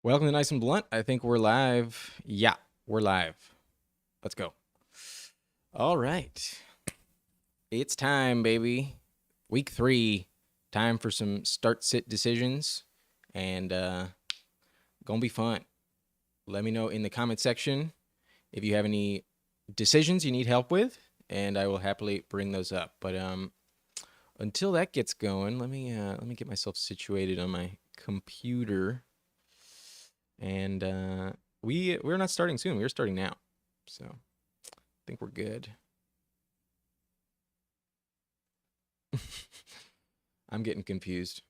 Welcome to Nice and Blunt. I think we're live. Yeah, we're live. Let's go. All right. It's time, baby. Week 3. Time for some start-sit decisions. And gonna be fun. Let me know in the comment section if you have any decisions you need help with, and I will happily bring those up. But until that gets going, let me get myself situated on my computer. And we're not starting soon. We're starting now. So I think we're good. I'm getting confused.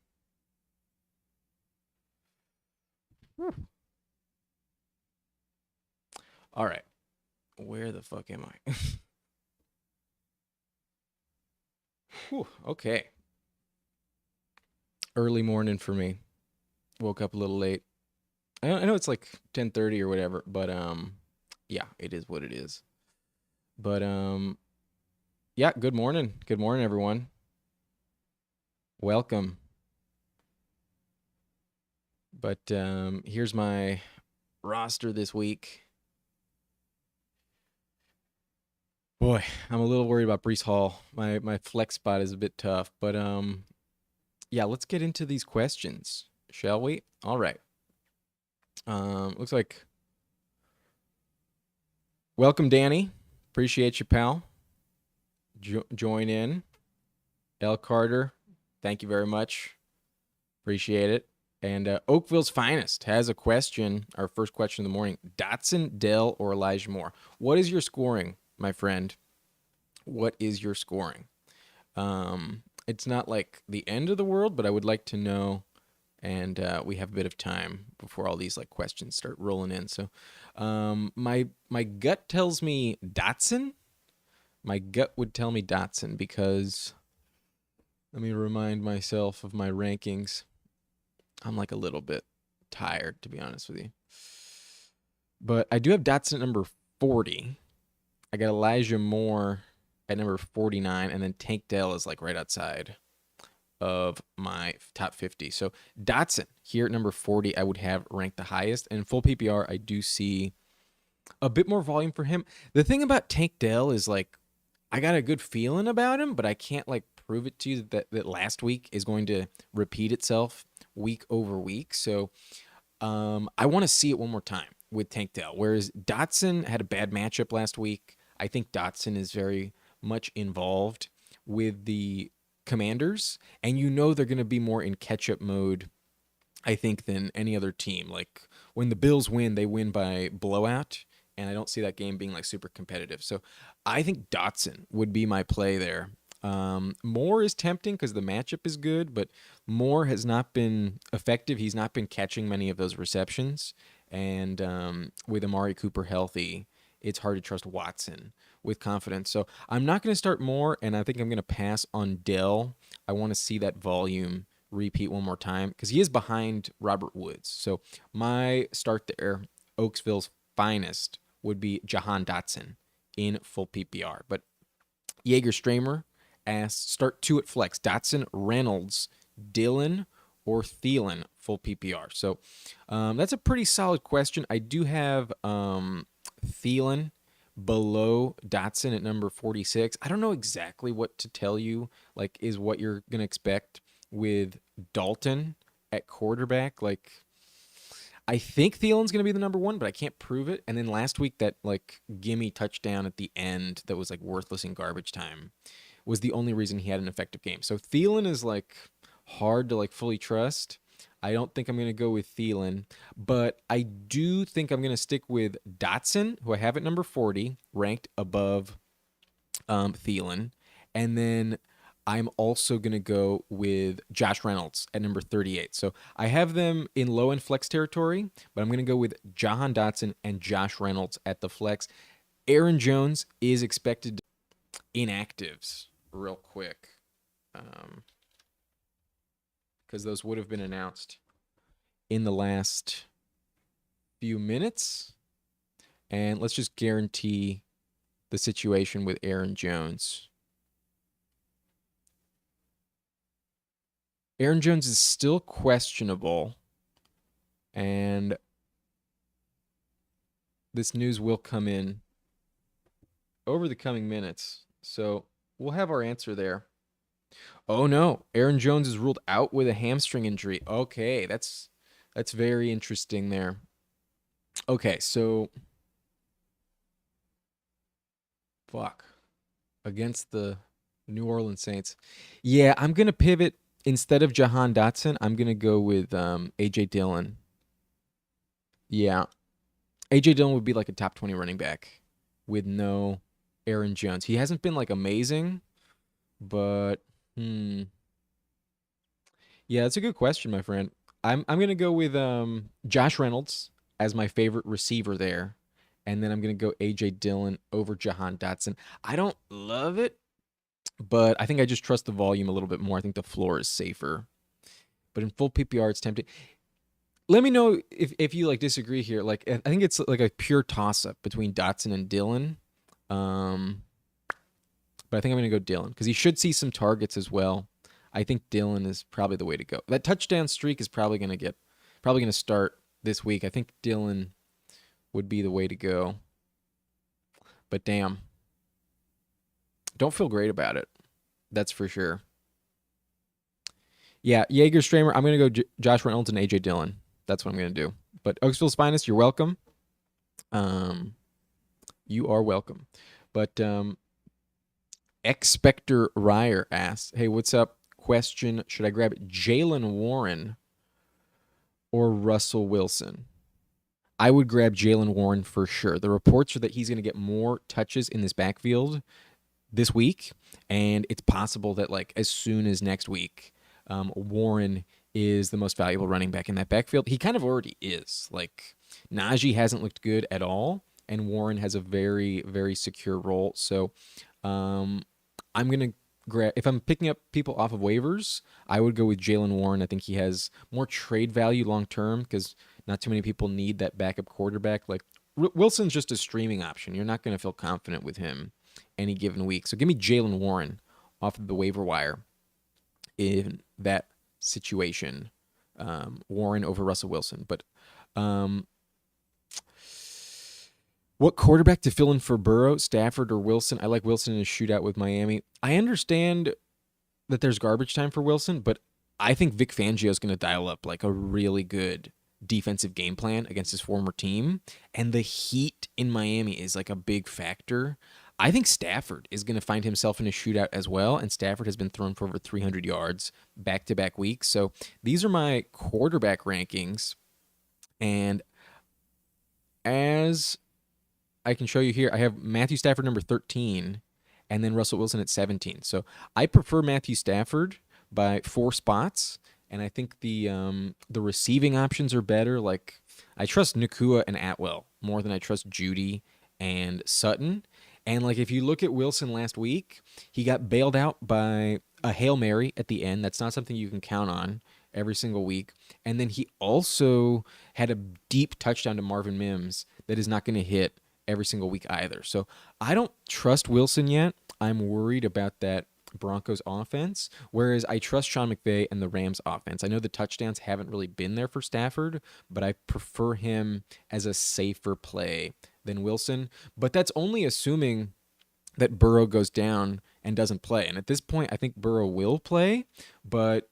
All right. Where the fuck am I? Whew, okay. Early morning for me. Woke up a little late. I know it's like 10:30 or whatever, but yeah, it is what it is. But yeah, good morning. Good morning, everyone. Welcome. But here's my roster this week. Boy, I'm a little worried about Breece Hall. My flex spot is a bit tough, but yeah, let's get into these questions, shall we? All right. Looks like welcome, Danny. Appreciate you, pal. Join in. L. Carter, thank you very much. Appreciate it. And Oakville's Finest has a question, our first question of the morning. Dotson, Dell, or Elijah Moore? What is your scoring, my friend? What is your scoring? It's not like the end of the world, but I would like to know. And we have a bit of time before all these like questions start rolling in. So my gut tells me Dotson. My gut would tell me Dotson because let me remind myself of my rankings. I'm like a little bit tired, to be honest with you. But I do have Dotson at number 40. I got Elijah Moore at number 49, and then Tank Dell is like right outside of my top 50. So Dotson here at number 40, I would have ranked the highest. And in full PPR, I do see a bit more volume for him. The thing about Tank Dell is like, I got a good feeling about him, but I can't like prove it to you that last week is going to repeat itself week over week. So I want to see it one more time with Tank Dell. Whereas Dotson had a bad matchup last week. I think Dotson is very much involved with the Commanders, and you know they're going to be more in catch-up mode, I think, than any other team. Like when the Bills win, they win by blowout, and I don't see that game being like super competitive. So I think Dotson would be my play there. Moore is tempting because the matchup is good, but Moore has not been effective. He's not been catching many of those receptions, and with Amari Cooper healthy, it's hard to trust Watson with confidence. So I'm not going to start Moore, and I think I'm going to pass on Dell. I want to see that volume repeat one more time because he is behind Robert Woods. So my start there, Oakville's Finest, would be Jahan Dotson in full PPR. But Jaeger Stramer asks, start 2 at flex. Dotson, Reynolds, Dillon, or Thielen full PPR. So that's a pretty solid question. I do have Thielen below Dotson at number 46. I don't know exactly what to tell you, like, is what you're going to expect with Dalton at quarterback. Like, I think Thielen's going to be the number 1, but I can't prove it. And then last week, that, like, gimme touchdown at the end that was, like, worthless in garbage time was the only reason he had an effective game. So Thielen is, like, hard to, like, fully trust. I don't think I'm going to go with Thielen, but I do think I'm going to stick with Dotson, who I have at number 40, ranked above Thielen. And then I'm also going to go with Josh Reynolds at number 38. So I have them in low and flex territory, but I'm going to go with Jahan Dotson and Josh Reynolds at the flex. Aaron Jones is expected to inactives real quick because those would have been announced in the last few minutes. And let's just guarantee the situation with Aaron Jones. Aaron Jones is still questionable, and this news will come in over the coming minutes. So we'll have our answer there. Oh no, Aaron Jones is ruled out with a hamstring injury. Okay, that's very interesting there. Okay, so fuck. Against the New Orleans Saints. Yeah, I'm gonna pivot instead of Jahan Dotson. I'm gonna go with AJ Dillon. Yeah, AJ Dillon would be like a top 20 running back with no Aaron Jones. He hasn't been like amazing, but hmm. Yeah, that's a good question, my friend. I'm gonna go with Josh Reynolds as my favorite receiver there, and then I'm gonna go AJ Dillon over Jahan Dotson. I don't love it, but I think I just trust the volume a little bit more. I think the floor is safer. But in full PPR, it's tempting. Let me know if you like disagree here. Like I think it's like a pure toss up between Dotson and Dillon. Um, but I think I'm gonna go Dillon because he should see some targets as well. I think Dillon is probably the way to go. That touchdown streak is probably gonna start this week. I think Dillon would be the way to go. But damn, don't feel great about it. That's for sure. Yeah, Jaeger Stramer. I'm gonna go Josh Reynolds and AJ Dillon. That's what I'm gonna do. But Oaksville's finest, you're welcome. Um, you are welcome. But Expector Ryer asks, "Hey, what's up? Question: Should I grab Jalen Warren or Russell Wilson?" I would grab Jalen Warren for sure. The reports are that he's going to get more touches in this backfield this week, and it's possible that like as soon as next week, Warren is the most valuable running back in that backfield. He kind of already is. Like Najee hasn't looked good at all, and Warren has a very, very secure role. So I'm gonna grab if I'm picking up people off of waivers, I would go with Jalen Warren. I think he has more trade value long term because not too many people need that backup quarterback. Like Wilson's just a streaming option. You're not going to feel confident with him any given week. So give me Jalen Warren off of the waiver wire in that situation. Warren over Russell Wilson. But what quarterback to fill in for Burrow, Stafford, or Wilson? I like Wilson in a shootout with Miami. I understand that there's garbage time for Wilson, but I think Vic Fangio is going to dial up like a really good defensive game plan against his former team, and the heat in Miami is like a big factor. I think Stafford is going to find himself in a shootout as well, and Stafford has been thrown for over 300 yards back-to-back weeks. So these are my quarterback rankings, and as I can show you here, I have Matthew Stafford number 13 and then Russell Wilson at 17. So I prefer Matthew Stafford by 4 spots, and I think the receiving options are better. Like I trust Nakua and Atwell more than I trust Judy and Sutton. And like if you look at Wilson last week, he got bailed out by a Hail Mary at the end. That's not something you can count on every single week. And then he also had a deep touchdown to Marvin Mims that is not going to hit every single week either. So I don't trust Wilson yet. I'm worried about that Broncos offense, whereas I trust Sean McVay and the Rams offense. I know the touchdowns haven't really been there for Stafford, but I prefer him as a safer play than Wilson. But that's only assuming that Burrow goes down and doesn't play. And at this point, I think Burrow will play, but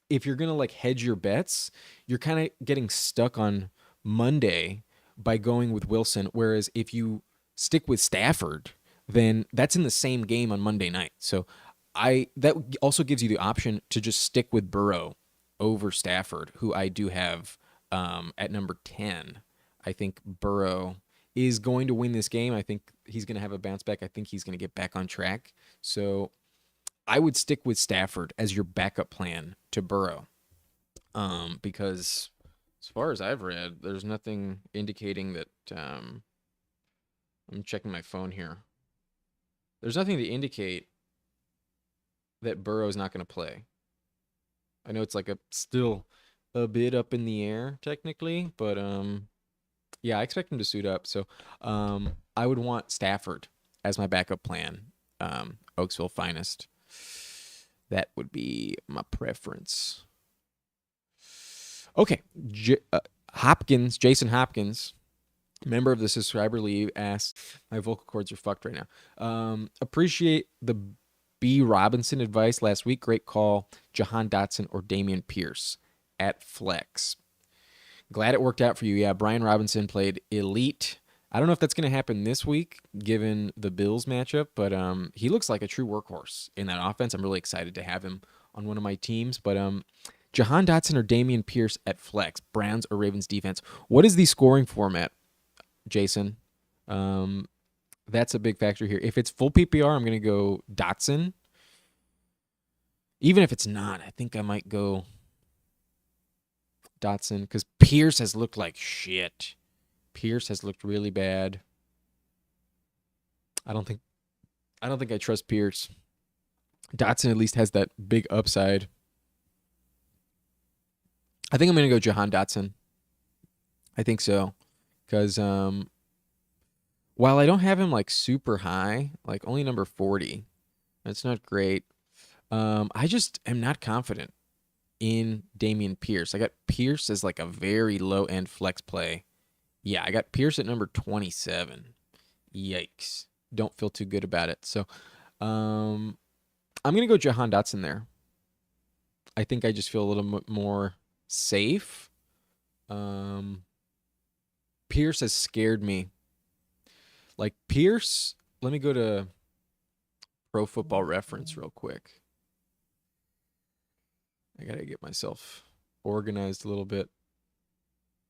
if you're going to like hedge your bets, you're kind of getting stuck on Monday by going with Wilson, whereas if you stick with Stafford, then that's in the same game on Monday night. So that also gives you the option to just stick with Burrow over Stafford, who I do have at number 10. I think Burrow is going to win this game. I think he's going to have a bounce back. I think he's going to get back on track. So I would stick with Stafford as your backup plan to Burrow because as far as I've read, there's nothing indicating that I'm checking my phone here. There's nothing to indicate that Burrow is not going to play. I know it's like still a bit up in the air technically, but yeah, I expect him to suit up. So I would want Stafford as my backup plan. Oaksville finest. That would be my preference. Okay, Jason Hopkins member of the subscriber league asked, my vocal cords are fucked right now. Appreciate the B. Robinson advice last week. Great call. Jahan Dotson or Damian Pierce at flex. Glad it worked out for you. Yeah, Brian Robinson played elite. I don't know if that's going to happen this week, given the Bills matchup, but he looks like a true workhorse in that offense. I'm really excited to have him on one of my teams. But Jahan Dotson or Damian Pierce at flex, Browns or Ravens defense. What is the scoring format, Jason? That's a big factor here. If it's full PPR, I'm going to go Dotson. Even if it's not, I think I might go Dotson because Pierce has looked like shit. Pierce has looked really bad. I don't think I trust Pierce. Dotson at least has that big upside. I think I'm going to go Jahan Dotson. I think so. Because while I don't have him like super high, like only number 40, that's not great. I just am not confident in Damian Pierce. I got Pierce as like a very low-end flex play. Yeah, I got Pierce at number 27. Yikes. Don't feel too good about it. So I'm going to go Jahan Dotson there. I think I just feel a little bit more safe. Pierce has scared me. Like Pierce, let me go to Pro Football Reference real quick. I got to get myself organized a little bit.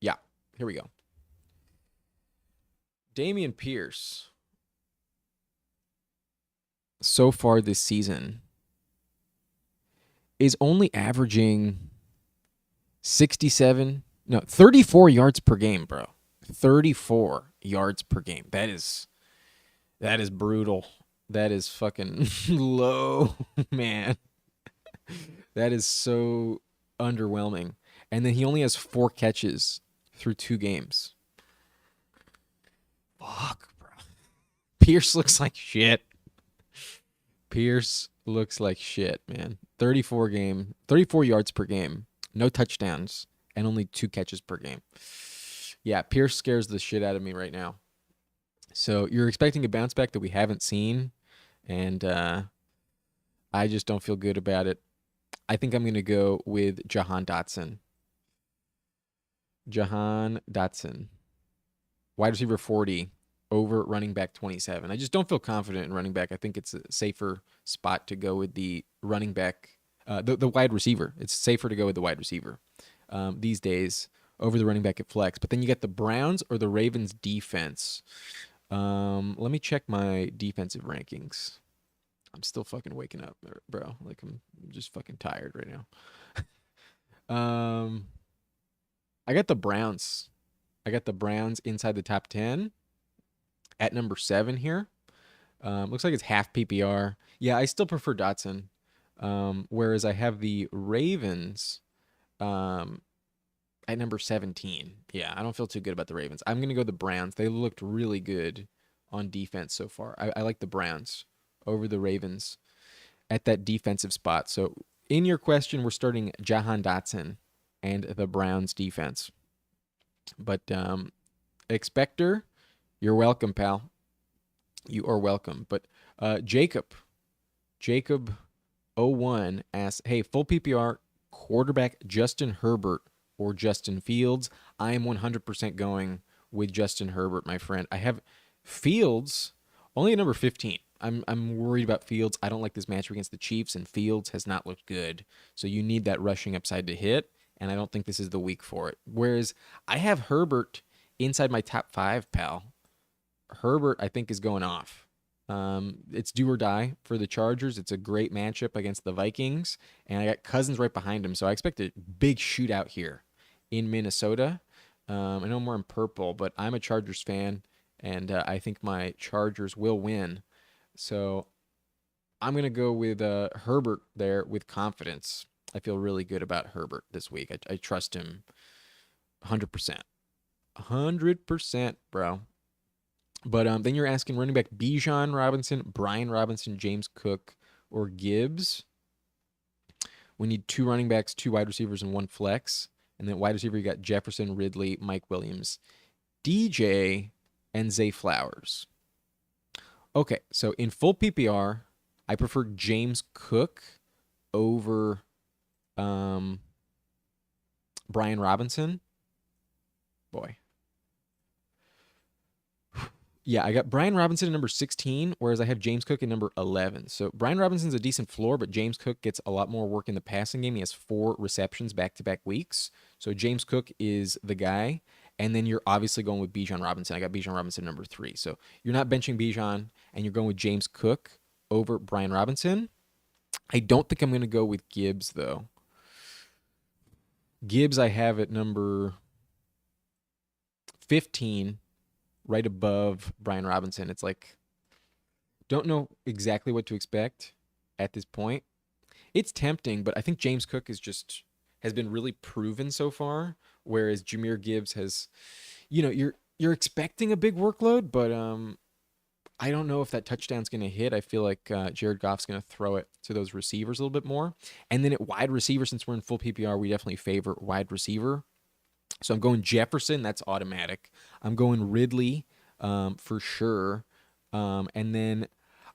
Yeah, here we go. Damian Pierce, so far this season, is only averaging 34 yards per game, bro. 34 yards per game. That is brutal. That is fucking low, man. That is so underwhelming. And then he only has 4 catches through 2 games. Fuck, bro. Pierce looks like shit. Pierce looks like shit, man. 34 yards per game, no touchdowns, and only 2 catches per game. Yeah, Pierce scares the shit out of me right now. So you're expecting a bounce back that we haven't seen, and I just don't feel good about it. I think I'm going to go with Jahan Dotson. Jahan Dotson. Wide receiver 40 over running back 27. I just don't feel confident in running back. I think it's a safer spot to go with the running back, the wide receiver. It's safer to go with the wide receiver these days over the running back at flex. But then you get the Browns or the Ravens defense. Let me check my defensive rankings. I'm still fucking waking up, bro. Like I'm just fucking tired right now. I got the Browns. I got the Browns inside the top 10 at number 7 here. Looks like it's half PPR. Yeah, I still prefer Dotson. Whereas I have the Ravens at number 17. Yeah, I don't feel too good about the Ravens. I'm going to go the Browns. They looked really good on defense so far. I like the Browns over the Ravens at that defensive spot. So in your question, we're starting Jahan Dotson and the Browns defense. But Expector, you're welcome, pal. You are welcome. But Jacob01 asks, hey, full PPR quarterback Justin Herbert or Justin Fields? I am 100% going with Justin Herbert, my friend. I have Fields only at number 15. I'm worried about Fields. I don't like this matchup against the Chiefs, and Fields has not looked good. So you need that rushing upside to hit, and I don't think this is the week for it. Whereas I have Herbert inside my top 5, pal. Herbert, I think, is going off. It's do or die for the Chargers. It's a great matchup against the Vikings, and I got Cousins right behind him, so I expect a big shootout here in Minnesota. I know more in purple, but I'm a Chargers fan, and I think my Chargers will win. So I'm going to go with Herbert there with confidence. I feel really good about Herbert this week. I trust him 100%. 100%, bro. But then you're asking running back Bijan Robinson, Brian Robinson, James Cook, or Gibbs. We need 2 running backs, 2 wide receivers, and 1 flex. And then wide receiver, you got Jefferson, Ridley, Mike Williams, DJ and Zay Flowers. Okay, so in full PPR, I prefer James Cook over Brian Robinson. Boy. Yeah, I got Brian Robinson at number 16, whereas I have James Cook at number 11. So Brian Robinson's a decent floor, but James Cook gets a lot more work in the passing game. He has 4 receptions back-to-back weeks. So James Cook is the guy. And then you're obviously going with Bijan Robinson. I got Bijan Robinson number 3. So you're not benching Bijan, and you're going with James Cook over Brian Robinson. I don't think I'm going to go with Gibbs, though. Gibbs I have at number 15, right above Brian Robinson. It's like, don't know exactly what to expect at this point. It's tempting, but I think James Cook has been really proven so far, whereas Jahmyr Gibbs has, you're expecting a big workload, but I don't know if that touchdown's going to hit. I feel like Jared Goff's going to throw it to those receivers a little bit more. And then at wide receiver, since we're in full PPR, we definitely favor wide receiver. So I'm going Jefferson. That's automatic. I'm going Ridley for sure. And then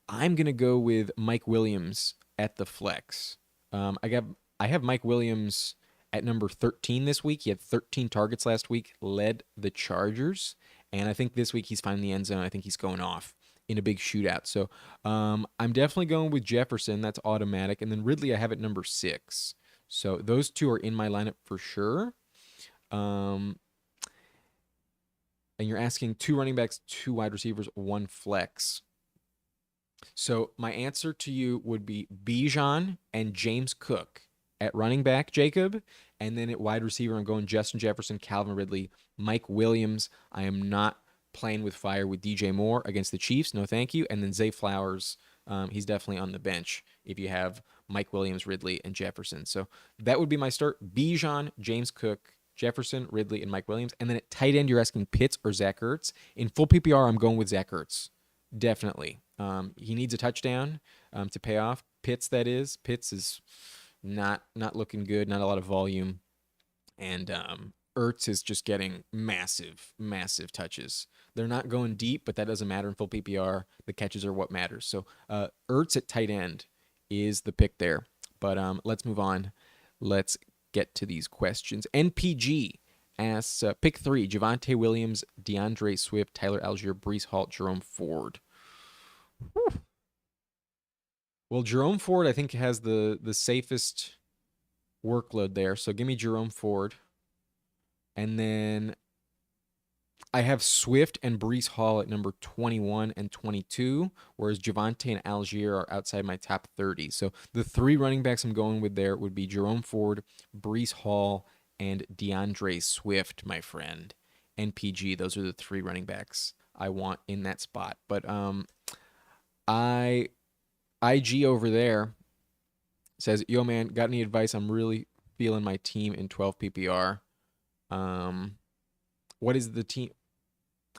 I'm going to go with Mike Williams at the flex. I have Mike Williams at number 13 this week. He had 13 targets last week, led the Chargers. And I think this week he's finding the end zone. I think he's going off in a big shootout. So I'm definitely going with Jefferson. That's automatic. And then Ridley I have at number 6. So those two are in my lineup for sure. And you're asking 2 running backs, 2 wide receivers, 1 flex. So my answer to you would be Bijan and James Cook at running back, Jacob. And then at wide receiver, I'm going Justin Jefferson, Calvin Ridley, Mike Williams. I am not playing with fire with DJ Moore against the Chiefs. No, thank you. And then Zay Flowers, he's definitely on the bench if you have Mike Williams, Ridley, and Jefferson. So that would be my start. Bijan, James Cook, Jefferson, Ridley, and Mike Williams. And then at tight end, you're asking Pitts or Zach Ertz. In full PPR, I'm going with Zach Ertz. Definitely. He needs a touchdown to pay off. Pitts, that is. Pitts is not looking good, not a lot of volume. And Ertz is just getting massive, massive touches. They're not going deep, but that doesn't matter in full PPR. The catches are what matters. So Ertz at tight end is the pick there. But let's move on. Let's get to these questions. NPG asks, pick 3, Javonte Williams, DeAndre Swift, Tyler Algier, Breece Hall, Jerome Ford. Whew. Well, Jerome Ford, I think, has the safest workload there. So give me Jerome Ford. And then I have Swift and Breece Hall at number 21 and 22, whereas Javonte and Algier are outside my top 30. So the 3 running backs I'm going with there would be Jerome Ford, Breece Hall, and DeAndre Swift, my friend. NPG, those are the 3 running backs I want in that spot. But IG over there says, yo, man, got any advice? I'm really feeling my team in 12 PPR. What is the team?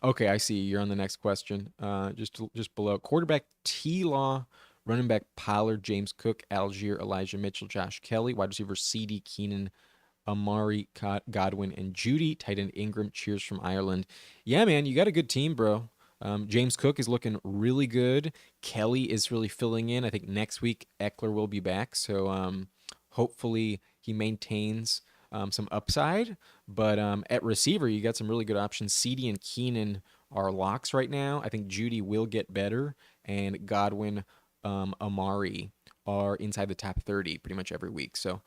Okay, I see. You're on the next question. Just below. Quarterback T-Law, running back Pollard, James Cook, Algier, Elijah Mitchell, Josh Kelly, wide receiver CD, Keenan, Amari, Godwin, and Judy, tight end Ingram. Cheers from Ireland. Yeah, man, you got a good team, bro. James Cook is looking really good. Kelly is really filling in. I think next week Eckler will be back, so hopefully he maintains some upside. But at receiver, you got some really good options. CD and Keenan are locks right now. I think Judy will get better, and Godwin, Amari are inside the top 30 pretty much every week. So,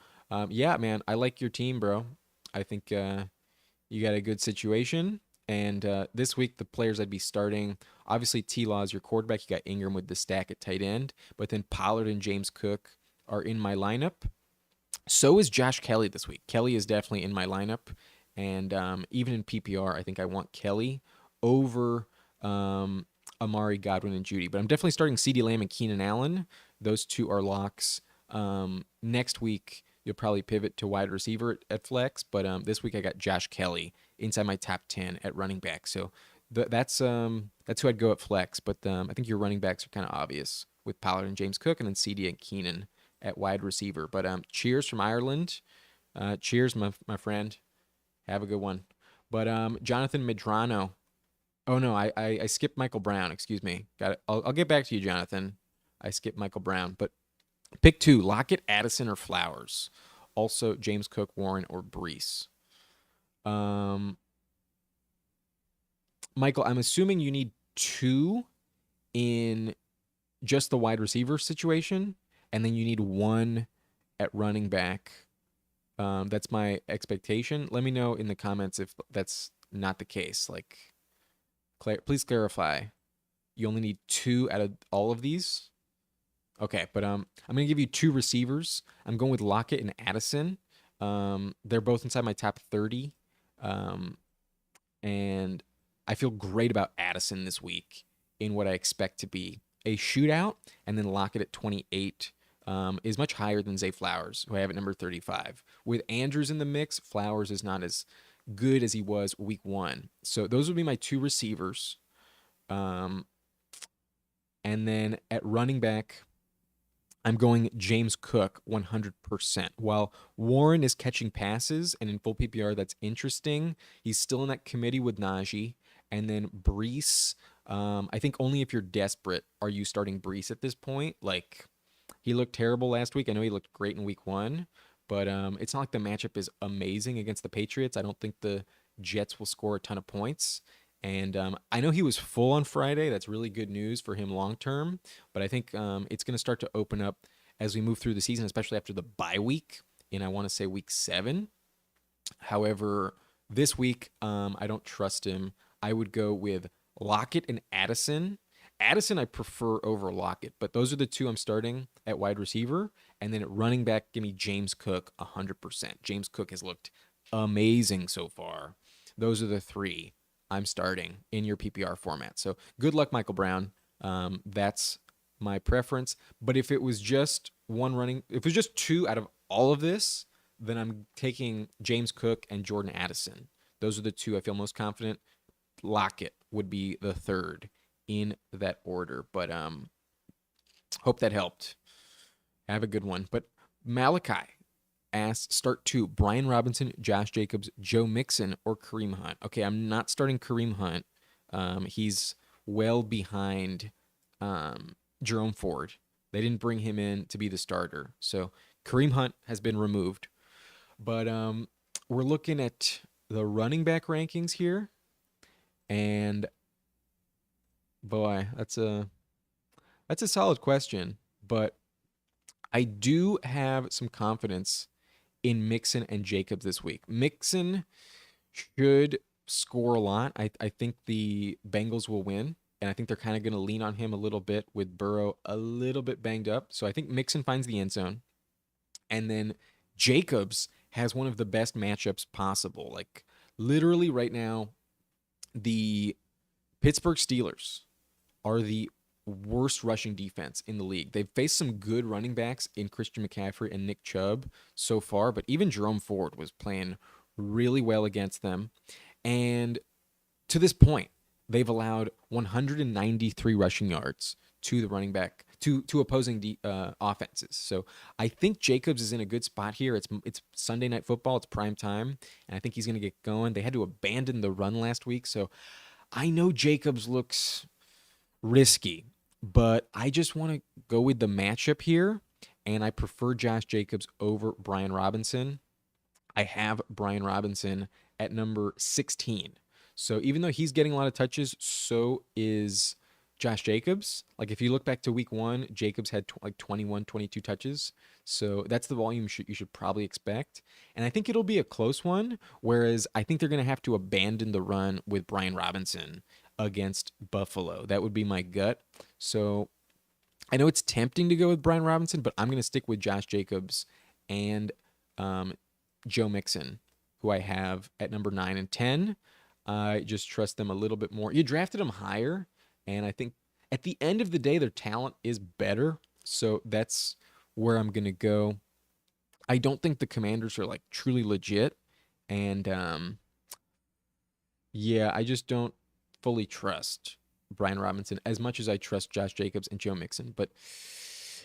yeah, man, I like your team, bro. I think you got a good situation. And this week, the players I'd be starting, obviously T-Law is your quarterback. You got Ingram with the stack at tight end. But then Pollard and James Cook are in my lineup. So is Josh Kelly this week. Kelly is definitely in my lineup. And even in PPR, I think I want Kelly over Amari, Godwin, and Judy. But I'm definitely starting CeeDee Lamb and Keenan Allen. Those 2 are locks. Next week, you'll probably pivot to wide receiver at flex. But this week, I got Josh Kelly inside my top 10 at running back. So that's who I'd go at flex. But I think your running backs are kind of obvious with Pollard and James Cook, and then CD and Keenan at wide receiver. But cheers from Ireland. Cheers, my friend. Have a good one. But Jonathan Medrano Oh no, I skipped Michael Brown. Excuse me. Got it. I'll get back to you, Jonathan. I skipped Michael Brown, but pick two: Lockett, Addison, or Flowers. Also, James Cook, Warren, or Brees. Um, Michael, I'm assuming you need two in just the wide receiver situation, and then you need one at running back. That's my expectation. Let me know in the comments if that's not the case. Like, please clarify. You only need two out of all of these. Okay, but I'm gonna give you two receivers. I'm going with Lockett and Addison. They're both inside my top 30, um, and I feel great about Addison this week in what I expect to be a shootout, and then Lockett at 28 is much higher than Zay Flowers, who I have at number 35. With Andrews in the mix, Flowers is not as good as he was week one. So those would be my two receivers. Um, and then at running back, I'm going James Cook 100%. While Warren is catching passes and in full PPR, that's interesting. He's still in that committee with Najee. And then Brees, I think only if you're desperate are you starting Brees at this point. Like, he looked terrible last week. I know he looked great in week one, but it's not like the matchup is amazing against the Patriots. I don't think the Jets will score a ton of points. And I know he was full on Friday. That's really good news for him long term. But I think it's going to start to open up as we move through the season, especially after the bye week in, I want to say, week 7. However, this week, I don't trust him. I would go with Lockett and Addison. Addison, I prefer over Lockett, but those are the two I'm starting at wide receiver. And then at running back, give me James Cook 100%. James Cook has looked amazing so far. Those are the three I'm starting in your PPR format. So good luck, Michael Brown. That's my preference. But if it was just if it was just two out of all of this, then I'm taking James Cook and Jordan Addison. Those are the two I feel most confident. Lockett would be the third in that order. But hope that helped. Have a good one. But Malachi asks, start two: Brian Robinson, Josh Jacobs, Joe Mixon, or Kareem Hunt. Okay, I'm not starting Kareem Hunt. He's well behind Jerome Ford. They didn't bring him in to be the starter. So Kareem Hunt has been removed. But we're looking at the running back rankings here. And boy, that's a solid question. But I do have some confidence in Mixon and Jacobs this week. Mixon should score a lot. I think the Bengals will win. And I think they're kind of going to lean on him a little bit with Burrow a little bit banged up. So I think Mixon finds the end zone. And then Jacobs has one of the best matchups possible. Like, literally right now, the Pittsburgh Steelers are the worst rushing defense in the league. They've faced some good running backs in Christian McCaffrey and Nick Chubb so far, but even Jerome Ford was playing really well against them. And to this point, they've allowed 193 rushing yards to the running back to opposing offenses. So I think Jacobs is in a good spot here. It's Sunday Night Football. It's prime time, and I think he's going to get going. They had to abandon the run last week, so I know Jacobs looks risky, but I just want to go with the matchup here, and I prefer Josh Jacobs over Brian Robinson. I have Brian Robinson at number 16. So even though he's getting a lot of touches, so is Josh Jacobs. Like, if you look back to week one, Jacobs had like 21, 22 touches. So that's the volume you should probably expect. And I think it'll be a close one, whereas I think they're going to have to abandon the run with Brian Robinson against Buffalo. That would be my gut. So I know it's tempting to go with Brian Robinson, but I'm going to stick with Josh Jacobs and Joe Mixon, who I have at number 9 and 10. I just trust them a little bit more. You drafted them higher, and I think at the end of the day, their talent is better. So that's where I'm going to go. I don't think the Commanders are like truly legit. And yeah, I just don't fully trust Brian Robinson as much as I trust Josh Jacobs and Joe Mixon. But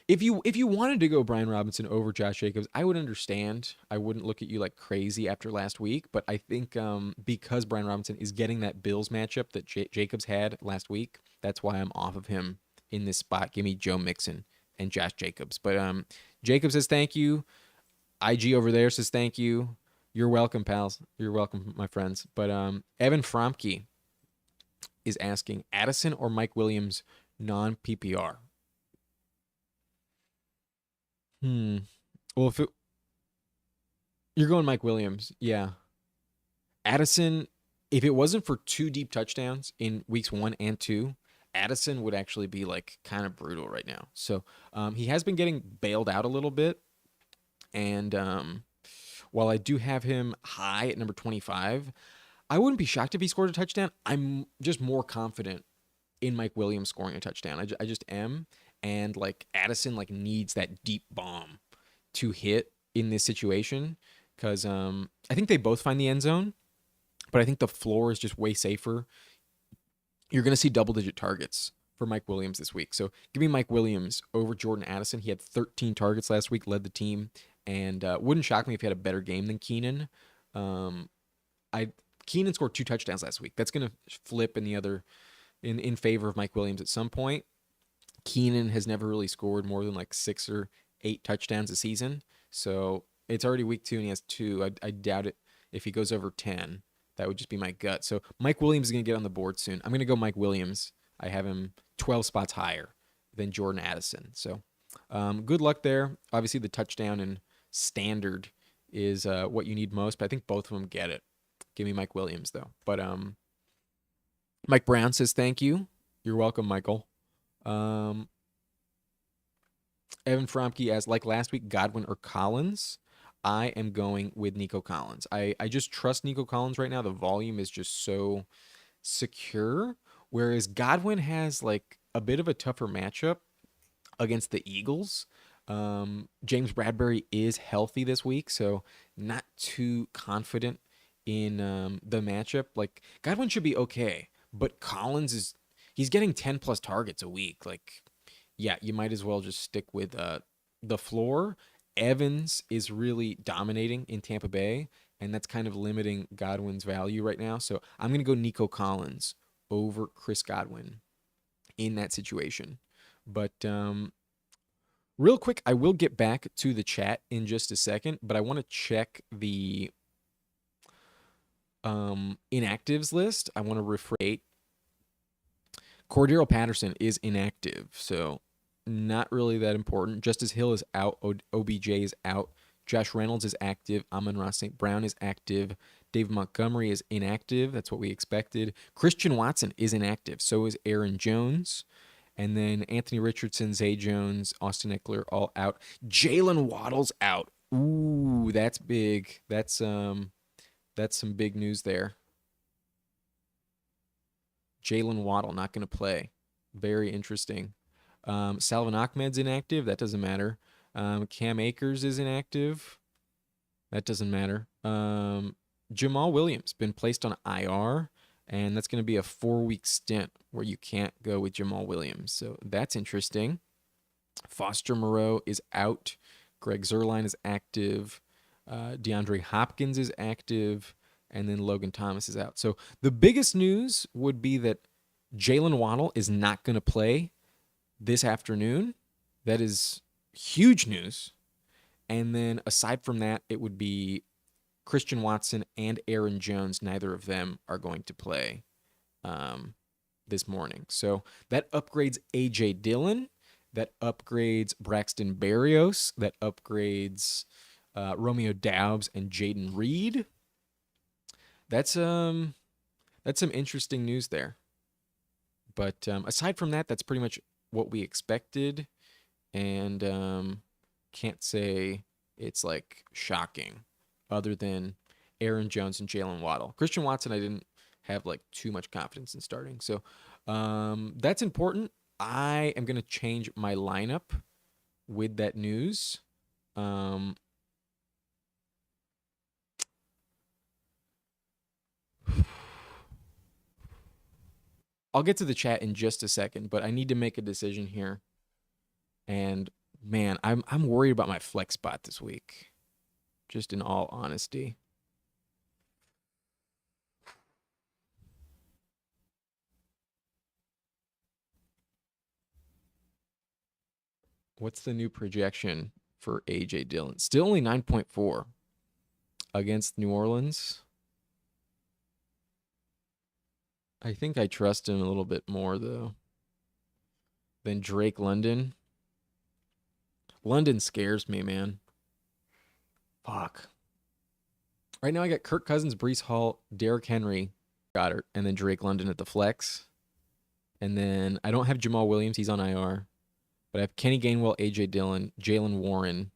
If you wanted to go Brian Robinson over Josh Jacobs, I would understand. I wouldn't look at you like crazy after last week, but I think because Brian Robinson is getting that Bills matchup that Jacobs had last week, that's why I'm off of him in this spot. Give me Joe Mixon and Josh Jacobs. But Jacob says thank you. IG over there says thank you. You're welcome, pals. You're welcome, my friends. But Evan Fromke is asking Addison or Mike Williams non PPR. Well, you're going Mike Williams, yeah. Addison, if it wasn't for two deep touchdowns in weeks 1 and 2, Addison would actually be like kind of brutal right now. So he has been getting bailed out a little bit, and while I do have him high at number 25, I wouldn't be shocked if he scored a touchdown. I'm just more confident in Mike Williams scoring a touchdown. I just am, and like Addison like needs that deep bomb to hit in this situation because I think they both find the end zone, but I think the floor is just way safer. You're going to see double-digit targets for Mike Williams this week. So give me Mike Williams over Jordan Addison. He had 13 targets last week, led the team, and wouldn't shock me if he had a better game than Keenan. Keenan scored 2 touchdowns last week. That's going to flip in favor of Mike Williams at some point. Keenan has never really scored more than like 6 or 8 touchdowns a season. So it's already week 2 and he has 2. I doubt it if he goes over 10. That would just be my gut. So Mike Williams is going to get on the board soon. I'm going to go Mike Williams. I have him 12 spots higher than Jordan Addison. So good luck there. Obviously, the touchdown and standard is what you need most, but I think both of them get it. Give me Mike Williams, though. But Mike Brown says thank you. You're welcome, Michael. Evan Fromke as like last week, Godwin or Collins. I am going with Nico Collins. I just trust Nico Collins right now. The volume is just so secure, whereas Godwin has like a bit of a tougher matchup against the Eagles. James Bradbury is healthy this week, so not too confident in the matchup. Like Godwin should be okay, but Collins he's getting 10 plus targets a week. Like, yeah, you might as well just stick with the floor. Evans is really dominating in Tampa Bay, and that's kind of limiting Godwin's value right now. So I'm going to go Nico Collins over Chris Godwin in that situation. But real quick, I will get back to the chat in just a second, but I want to check the inactives list. I want to refresh. Cordero Patterson is inactive, so not really that important. Justice Hill is out. OBJ is out. Josh Reynolds is active. Amon-Ra St. Brown is active. Dave Montgomery is inactive. That's what we expected. Christian Watson is inactive. So is Aaron Jones. And then Anthony Richardson, Zay Jones, Austin Eckler all out. Jalen Waddle's out. Ooh, that's big. That's some big news there. Jalen Waddle not going to play. Very interesting. Salvin Ahmed's inactive. That doesn't matter. Cam Akers is inactive. That doesn't matter. Jamal Williams been placed on IR, and that's going to be a 4-week stint where you can't go with Jamal Williams. So that's interesting. Foster Moreau is out. Greg Zuerlein is active. DeAndre Hopkins is active. And then Logan Thomas is out. So the biggest news would be that Jalen Waddle is not going to play this afternoon. That is huge news. And then aside from that, it would be Christian Watson and Aaron Jones. Neither of them are going to play this morning. So that upgrades A.J. Dillon. That upgrades Braxton Berrios. That upgrades Romeo Doubs and Jaden Reed. That's some interesting news there. But aside from that, that's pretty much what we expected. And can't say it's like shocking other than Aaron Jones and Jalen Waddle. Christian Watson, I didn't have like too much confidence in starting. So that's important. I am going to change my lineup with that news. I'll get to the chat in just a second, but I need to make a decision here. And Man, I'm worried about my flex spot this week. Just in all honesty. What's the new projection for AJ Dillon? Still only 9.4 against New Orleans. I think I trust him a little bit more though than Drake London. London scares me, man. Fuck. Right now I got Kirk Cousins, Brees Hall, Derrick Henry, Goddard, and then Drake London at the flex. And then I don't have Jamal Williams, he's on IR. But I have Kenny Gainwell, AJ Dillon, Jalen Warren,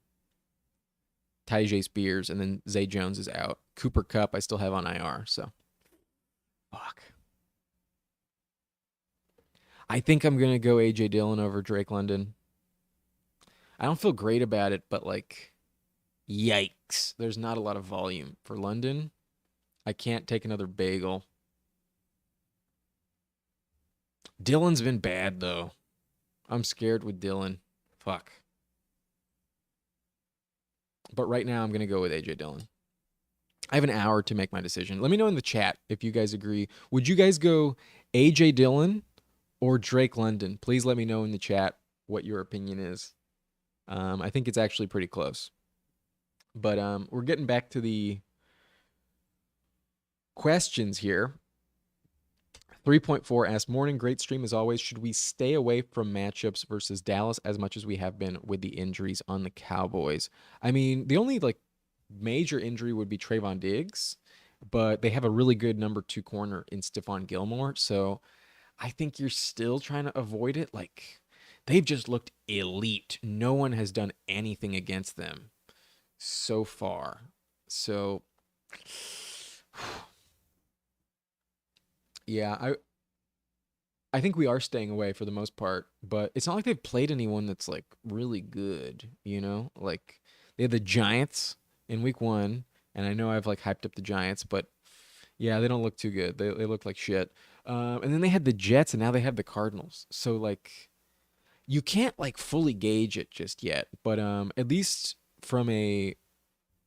Tyjae Spears, and then Zay Jones is out. Cooper Kupp I still have on IR, so fuck. I think I'm gonna go AJ Dillon over Drake London. I don't feel great about it, but like, yikes. There's not a lot of volume for London. I can't take another bagel. Dillon's been bad though. I'm scared with Dillon. Fuck. But right now I'm gonna go with AJ Dillon. I have an hour to make my decision. Let me know in the chat if you guys agree. Would you guys go AJ Dillon or Drake London? Please let me know in the chat what your opinion is. I think it's actually pretty close. But we're getting back to the questions here. 3.4 asks, morning, great stream as always. Should we stay away from matchups versus Dallas as much as we have been with the injuries on the Cowboys? I mean, the only like major injury would be Trayvon Diggs, but they have a really good number 2 corner in Stephon Gilmore. So I think you're still trying to avoid it. Like, they've just looked elite. No one has done anything against them so far. So yeah, I think we are staying away for the most part, but it's not like they've played anyone that's like really good, you know? Like they had the Giants in week 1, and I know I've like hyped up the Giants, but yeah, they don't look too good. They look like shit. And then they had the Jets, and now they have the Cardinals. So like you can't like fully gauge it just yet, but at least from a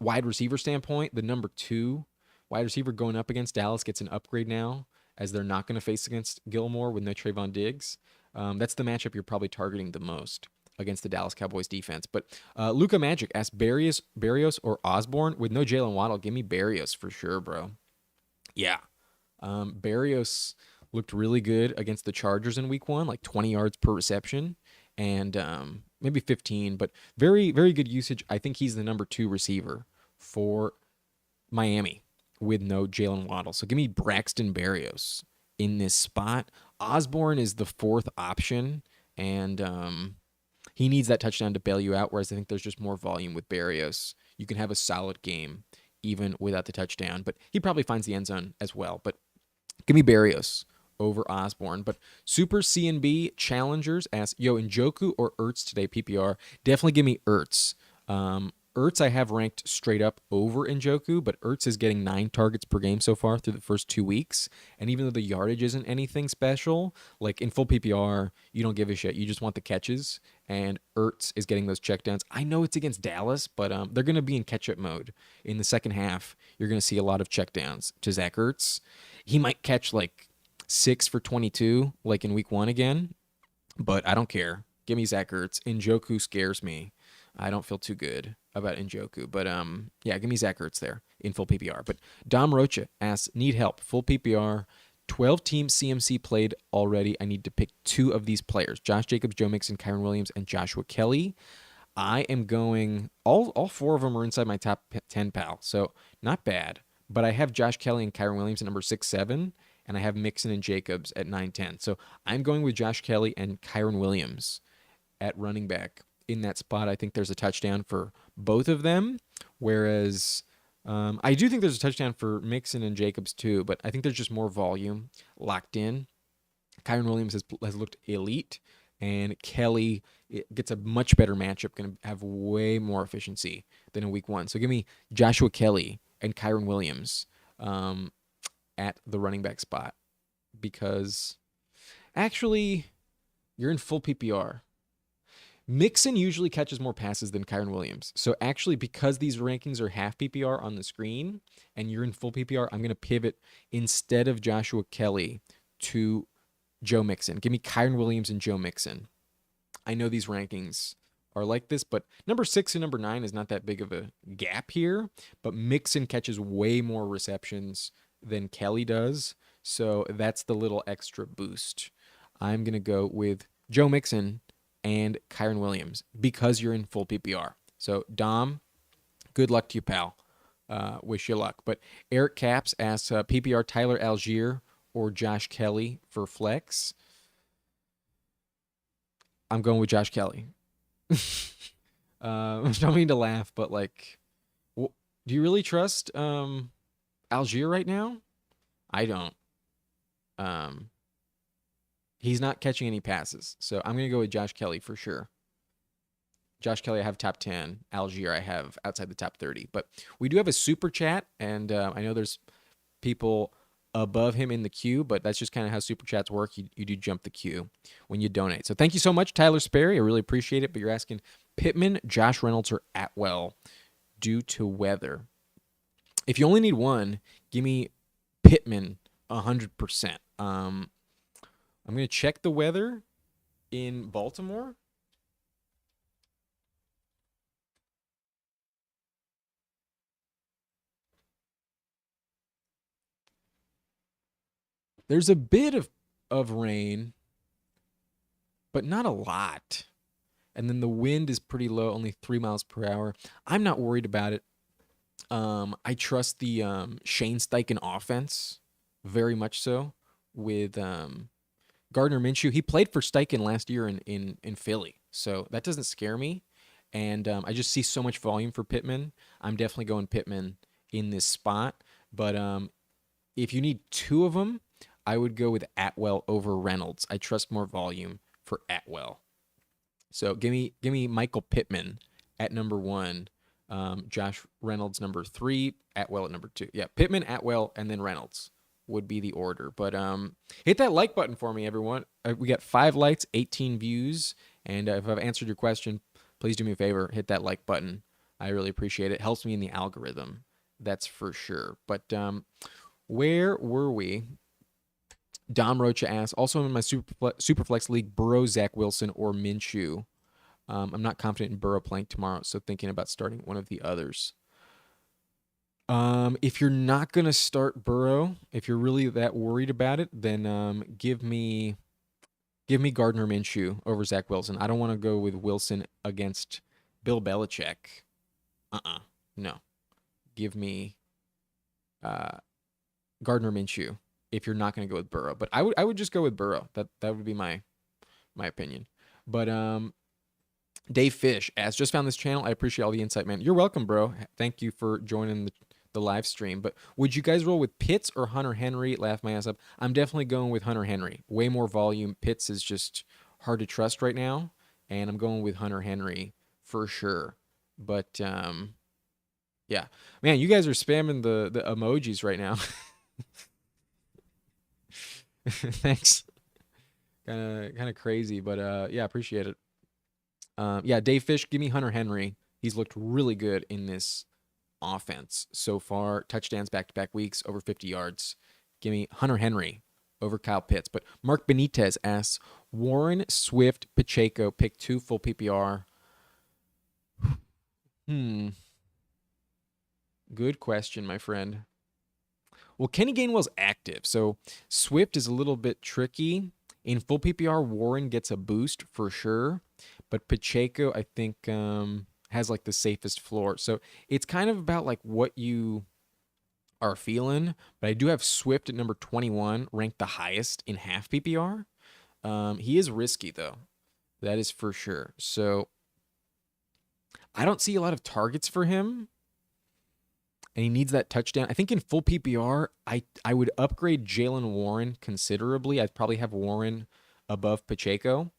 wide receiver standpoint, the number 2 wide receiver going up against Dallas gets an upgrade now, as they're not going to face against Gilmore with no Trayvon Diggs. That's the matchup you're probably targeting the most against the Dallas Cowboys defense. But Luca Magic asked Barrios or Osborne with no Jalen Waddle. Give me Barrios for sure, bro. Yeah. Barrios looked really good against the Chargers in week 1, like 20 yards per reception and maybe 15, but very, very good usage. I think he's the number 2 receiver for Miami with no Jalen Waddle. So give me Braxton Berrios in this spot. Osborne is the 4th option, and he needs that touchdown to bail you out, whereas I think there's just more volume with Berrios. You can have a solid game even without the touchdown, but he probably finds the end zone as well. But give me Berrios over Osborne. But Super CNB Challengers ask, yo, Njoku or Ertz today, PPR? Definitely give me Ertz. Ertz I have ranked straight up over Njoku, but Ertz is getting 9 targets per game so far through the first 2 weeks. And even though the yardage isn't anything special, like in full PPR, you don't give a shit. You just want the catches, and Ertz is getting those checkdowns. I know it's against Dallas, but they're going to be in catch-up mode. In the second half, you're going to see a lot of checkdowns to Zach Ertz. He might catch like 6 for 22, like in week 1 again, but I don't care. Give me Zach Ertz. Njoku scares me. I don't feel too good about Njoku, but yeah, give me Zach Ertz there in full PPR. But Dom Rocha asks, need help, full PPR, 12-team CMC played already. I need to pick 2 of these players: Josh Jacobs, Joe Mixon, Kyron Williams, and Joshua Kelly. I am going, all 4 of them are inside my top 10, pal, so not bad. But I have Josh Kelly and Kyron Williams at number 6, 7, and I have Mixon and Jacobs at 9, 10. So I'm going with Josh Kelly and Kyron Williams at running back in that spot. I think there's a touchdown for both of them, whereas I do think there's a touchdown for Mixon and Jacobs too, but I think there's just more volume locked in. Kyron Williams has looked elite, and Kelly gets a much better matchup, going to have way more efficiency than in week 1. So give me Joshua Kelly and Kyron Williams at the running back spot, because actually you're in full PPR. Mixon usually catches more passes than Kyron Williams. So actually, because these rankings are half PPR on the screen and you're in full PPR, I'm going to pivot instead of Joshua Kelly to Joe Mixon. Give me Kyron Williams and Joe Mixon. I know these rankings are like this, but number 6 and number 9 is not that big of a gap here. But Mixon catches way more receptions than Kelly does. So that's the little extra boost. I'm going to go with Joe Mixon and Kyron Williams because you're in full PPR. So, Dom, good luck to you, pal. Wish you luck. But Eric Caps asks PPR Tyler Algier or Josh Kelly for flex. I'm going with Josh Kelly. Don't mean to laugh, but like, do you really trust Algier right now? I don't. He's not catching any passes, so I'm gonna go with Josh Kelly for sure. Josh Kelly, I have top 10. Algier, I have outside the top 30. But we do have a super chat, and I know there's people above him in the queue, but that's just kind of how super chats work. You do jump the queue when you donate. So thank you so much, Tyler Sperry. I really appreciate it. But you're asking Pittman, Josh Reynolds, or Atwell due to weather. If you only need one, give me Pittman 100%. I'm going to check the weather in Baltimore. There's a bit of rain, but not a lot. And then the wind is pretty low, only 3 miles per hour. I'm not worried about it. I trust the Shane Steichen offense very much so with Gardner Minshew. He played for Steichen last year in Philly, so that doesn't scare me. And I just see so much volume for Pittman. I'm definitely going Pittman in this spot. But if you need two of them, I would go with Atwell over Reynolds. I trust more volume for Atwell. So give me Michael Pittman at number 1, Josh Reynolds number 3, Atwell at number 2. Yeah, Pittman, Atwell, and then Reynolds would be the order. But hit that like button for me, everyone. We got 5 likes, 18 views, and if I've answered your question, please do me a favor, hit that like button. I really appreciate it. It helps me in the algorithm, that's for sure. But where were we? Dom Rocha asks, also in my Superflex League, Burrow, Zach Wilson, or Minshew. I'm not confident in Burrow playing tomorrow, so thinking about starting one of the others. If you're not going to start Burrow, if you're really that worried about it, then give me Gardner Minshew over Zach Wilson. I don't want to go with Wilson against Bill Belichick. No. Give me Gardner Minshew if you're not going to go with Burrow. But I would just go with Burrow. That would be my opinion. But Dave Fish asks, just found this channel. I appreciate all the insight, man. You're welcome, bro. Thank you for joining the live stream. But would you guys roll with Pitts or Hunter Henry? Laugh my ass up. I'm definitely going with Hunter Henry. Way more volume. Pitts is just hard to trust right now. And I'm going with Hunter Henry for sure. But yeah. Man, you guys are spamming the emojis right now. Thanks. Kind of crazy, but yeah, appreciate it. Yeah, Dave Fish, give me Hunter Henry. He's looked really good in this offense so far. Touchdowns back-to-back weeks, over 50 yards. Give me Hunter Henry over Kyle Pitts. But Mark Benitez asks, Warren, Swift, Pacheco, pick 2 full PPR. Good question, my friend. Well, Kenny Gainwell's active, so Swift is a little bit tricky. In full PPR, Warren gets a boost for sure, but Pacheco, I think, has like the safest floor. So it's kind of about like what you are feeling. But I do have Swift at number 21, ranked the highest in half PPR. He is risky though, that is for sure. So I don't see a lot of targets for him. And he needs that touchdown. I think in full PPR, I would upgrade Jaylen Warren considerably. I'd probably have Warren above Pacheco.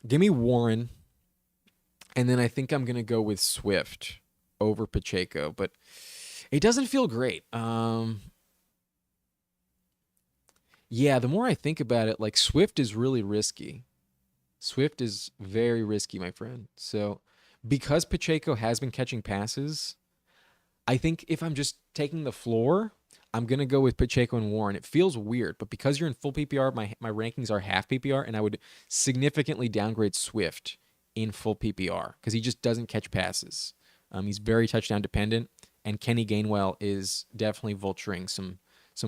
Give me Warren. And then I think I'm going to go with Swift over Pacheco. But it doesn't feel great. Yeah, the more I think about it, like Swift is really risky. Swift is very risky, my friend. So because Pacheco has been catching passes, I think if I'm just taking the floor, I'm gonna go with Pacheco and Warren. It feels weird, but because you're in full PPR, my rankings are half PPR, and I would significantly downgrade Swift in full PPR because he just doesn't catch passes. He's very touchdown dependent, and Kenny Gainwell is definitely vulturing some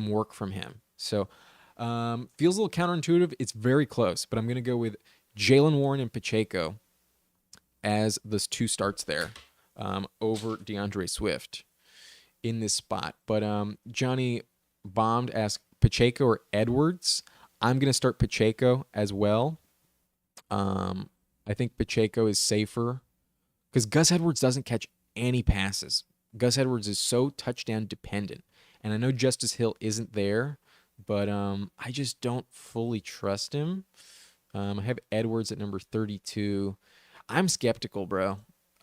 work from him. So feels a little counterintuitive. It's very close, but I'm gonna go with Jalen Warren and Pacheco as the two starts there over DeAndre Swift in this spot. But Johnny Bombed asked Pacheco or Edwards. I'm going to start Pacheco as well. I think Pacheco is safer because Gus Edwards doesn't catch any passes. Gus Edwards is so touchdown dependent. And I know Justice Hill isn't there, but I just don't fully trust him. I have Edwards at number 32. I'm skeptical, bro.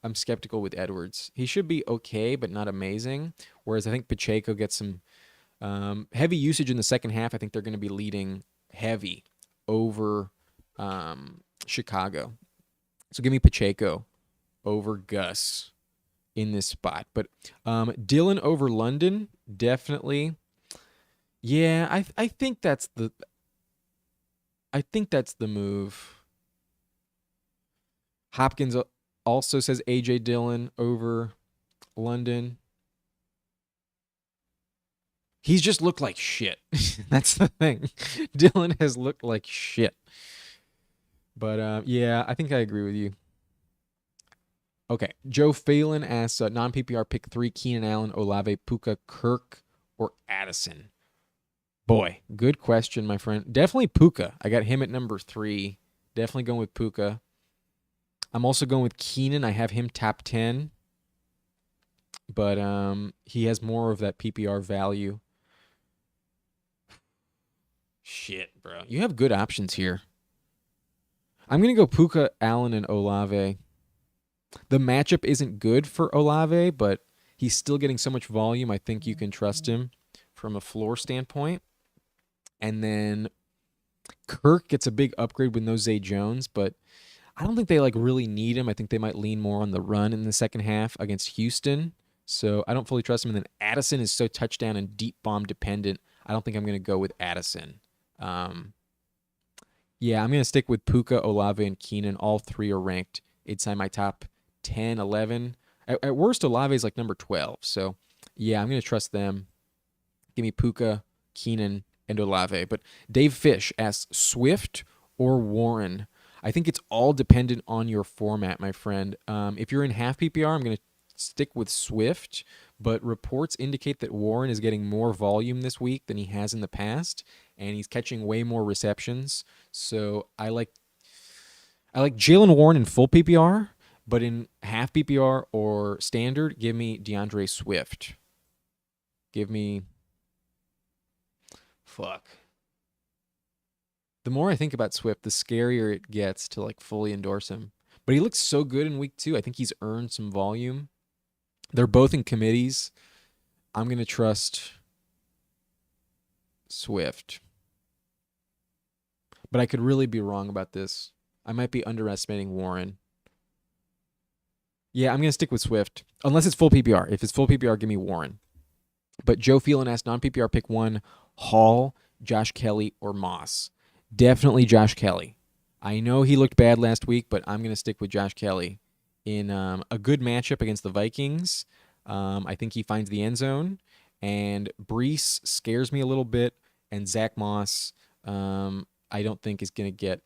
I'm skeptical with Edwards. He should be okay, but not amazing. Whereas I think Pacheco gets some heavy usage in the second half. I think they're going to be leading heavy over Chicago. So give me Pacheco over Gus in this spot. But Dylan over London, definitely. Yeah, I think that's the move. Hopkins also says A.J. Dillon over London. He's just looked like shit. That's the thing. Dillon has looked like shit. But yeah, I think I agree with you. Okay. Joe Phelan asks non-PPR pick 3, Keenan Allen, Olave, Puka, Kirk, or Addison. Boy, good question, my friend. Definitely Puka. I got him at number 3. Definitely going with Puka. I'm also going with Keenan. I have him top 10. But he has more of that PPR value. Shit, bro. You have good options here. I'm going to go Puka, Allen, and Olave. The matchup isn't good for Olave, but he's still getting so much volume. I think you can trust him from a floor standpoint. And then Kirk gets a big upgrade with no Zay Jones, but I don't think they like really need him. I think they might lean more on the run in the second half against Houston. So I don't fully trust him. And then Addison is so touchdown and deep bomb dependent. I don't think I'm going to go with Addison. Yeah, I'm going to stick with Puka, Olave, and Keenan. All three are ranked inside my top 10, 11. At worst, Olave is like number 12. So yeah, I'm going to trust them. Give me Puka, Keenan, and Olave. But Dave Fish asks Swift or Warren. I think it's all dependent on your format, my friend. If you're in half PPR, I'm going to stick with Swift, but reports indicate that Warren is getting more volume this week than he has in the past, and he's catching way more receptions. So I like Jalen Warren in full PPR, but in half PPR or standard, give me DeAndre Swift. Give me fuck. The more I think about Swift, the scarier it gets to like fully endorse him. But he looks so good in week 2. I think he's earned some volume. They're both in committees. I'm going to trust Swift. But I could really be wrong about this. I might be underestimating Warren. Yeah, I'm going to stick with Swift. Unless it's full PPR. If it's full PPR, give me Warren. But Joe Phelan asked non-PPR pick 1, Hall, Josh Kelly, or Moss. Definitely Josh Kelly. I know he looked bad last week, but I'm going to stick with Josh Kelly in a good matchup against the Vikings. I think he finds the end zone. And Brees scares me a little bit. And Zach Moss, I don't think is going to get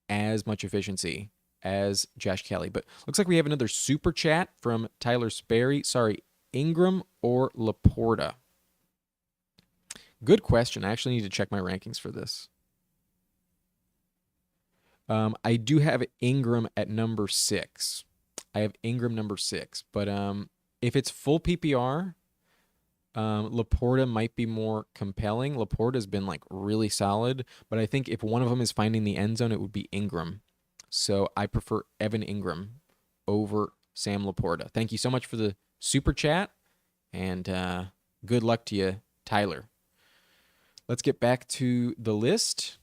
as much efficiency as Josh Kelly. But looks like we have another super chat from Tyler Sperry. Sorry, Ingram or Laporta? Good question. I actually need to check my rankings for this. I do have Ingram at number 6. I have Ingram number 6. But if it's full PPR, Laporta might be more compelling. Laporta's been like really solid, but I think if one of them is finding the end zone, it would be Ingram. So I prefer Evan Ingram over Sam Laporta. Thank you so much for the super chat, and good luck to you, Tyler. let's get back to the list.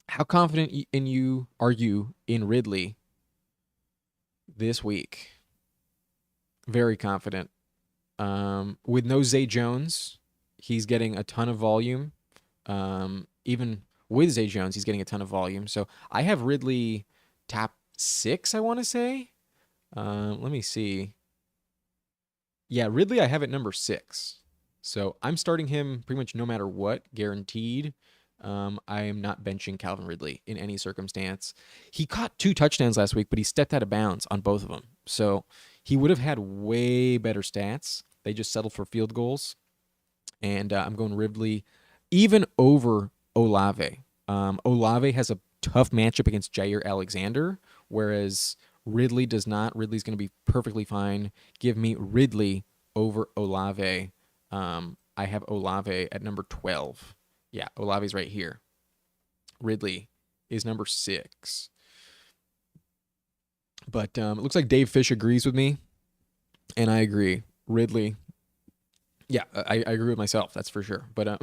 How confident in you are you in Ridley this week? Very confident. With no Zay Jones, he's getting a ton of volume. Even with Zay Jones, he's getting a ton of volume. So I have Ridley top 6, I want to say. Let me see. Yeah, Ridley I have at number 6. So I'm starting him pretty much no matter what, guaranteed. I am not benching Calvin Ridley in any circumstance. He caught 2 touchdowns last week, but he stepped out of bounds on both of them. So he would have had way better stats. They just settled for field goals. And I'm going Ridley even over Olave. Olave has a tough matchup against Jair Alexander, whereas Ridley does not. Ridley's going to be perfectly fine. Give me Ridley over Olave. I have Olave at number 12. Yeah, Olave's right here. Ridley is number 6. But it looks like Dave Fish agrees with me, and I agree. Ridley. Yeah, I agree with myself, that's for sure. But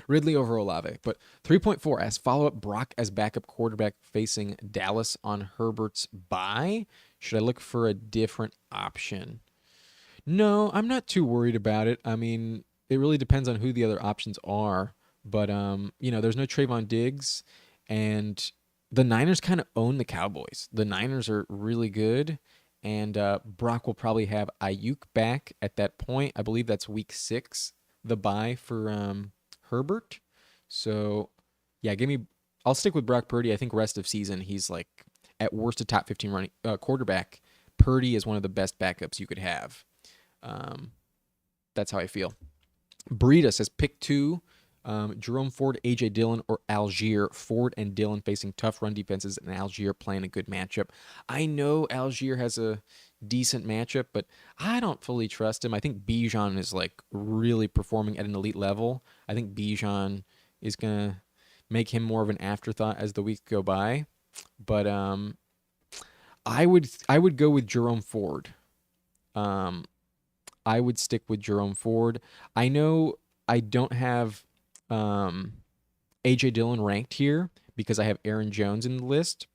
Ridley over Olave. But 3.4 as follow-up, Brock as backup quarterback facing Dallas on Herbert's bye. Should I look for a different option? No, I'm not too worried about it. I mean, it really depends on who the other options are. But, there's no Trayvon Diggs. And the Niners kind of own the Cowboys. The Niners are really good. And Brock will probably have Ayuk back at that point. I believe that's week 6, the bye for Herbert. So, yeah, I'll stick with Brock Purdy. I think rest of season, he's like at worst a top 15 running quarterback. Purdy is one of the best backups you could have. That's how I feel. Breida says pick 2. Jerome Ford, A.J. Dillon, or Algier. Ford and Dillon facing tough run defenses, and Algier playing a good matchup. I know Algier has a decent matchup, but I don't fully trust him. I think Bijan is like really performing at an elite level. I think Bijan is going to make him more of an afterthought as the weeks go by. But I would go with Jerome Ford. I would stick with Jerome Ford. I know I don't have A.J. Dillon ranked here because I have Aaron Jones in the list.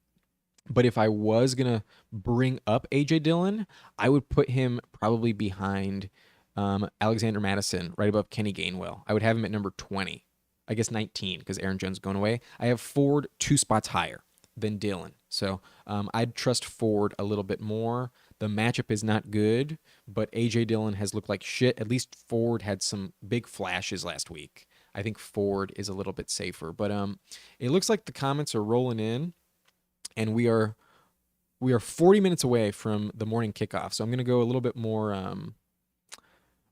But if I was going to bring up A.J. Dillon, I would put him probably behind Alexander Madison, right above Kenny Gainwell. I would have him at number 20. I guess 19 because Aaron Jones is going away. I have Ford 2 spots higher than Dillon. So I'd trust Ford a little bit more. The matchup is not good, but A.J. Dillon has looked like shit. At least Ford had some big flashes last week. I think Ford is a little bit safer. But it looks like the comments are rolling in, and we are 40 minutes away from the morning kickoff. So I'm going to go a little bit more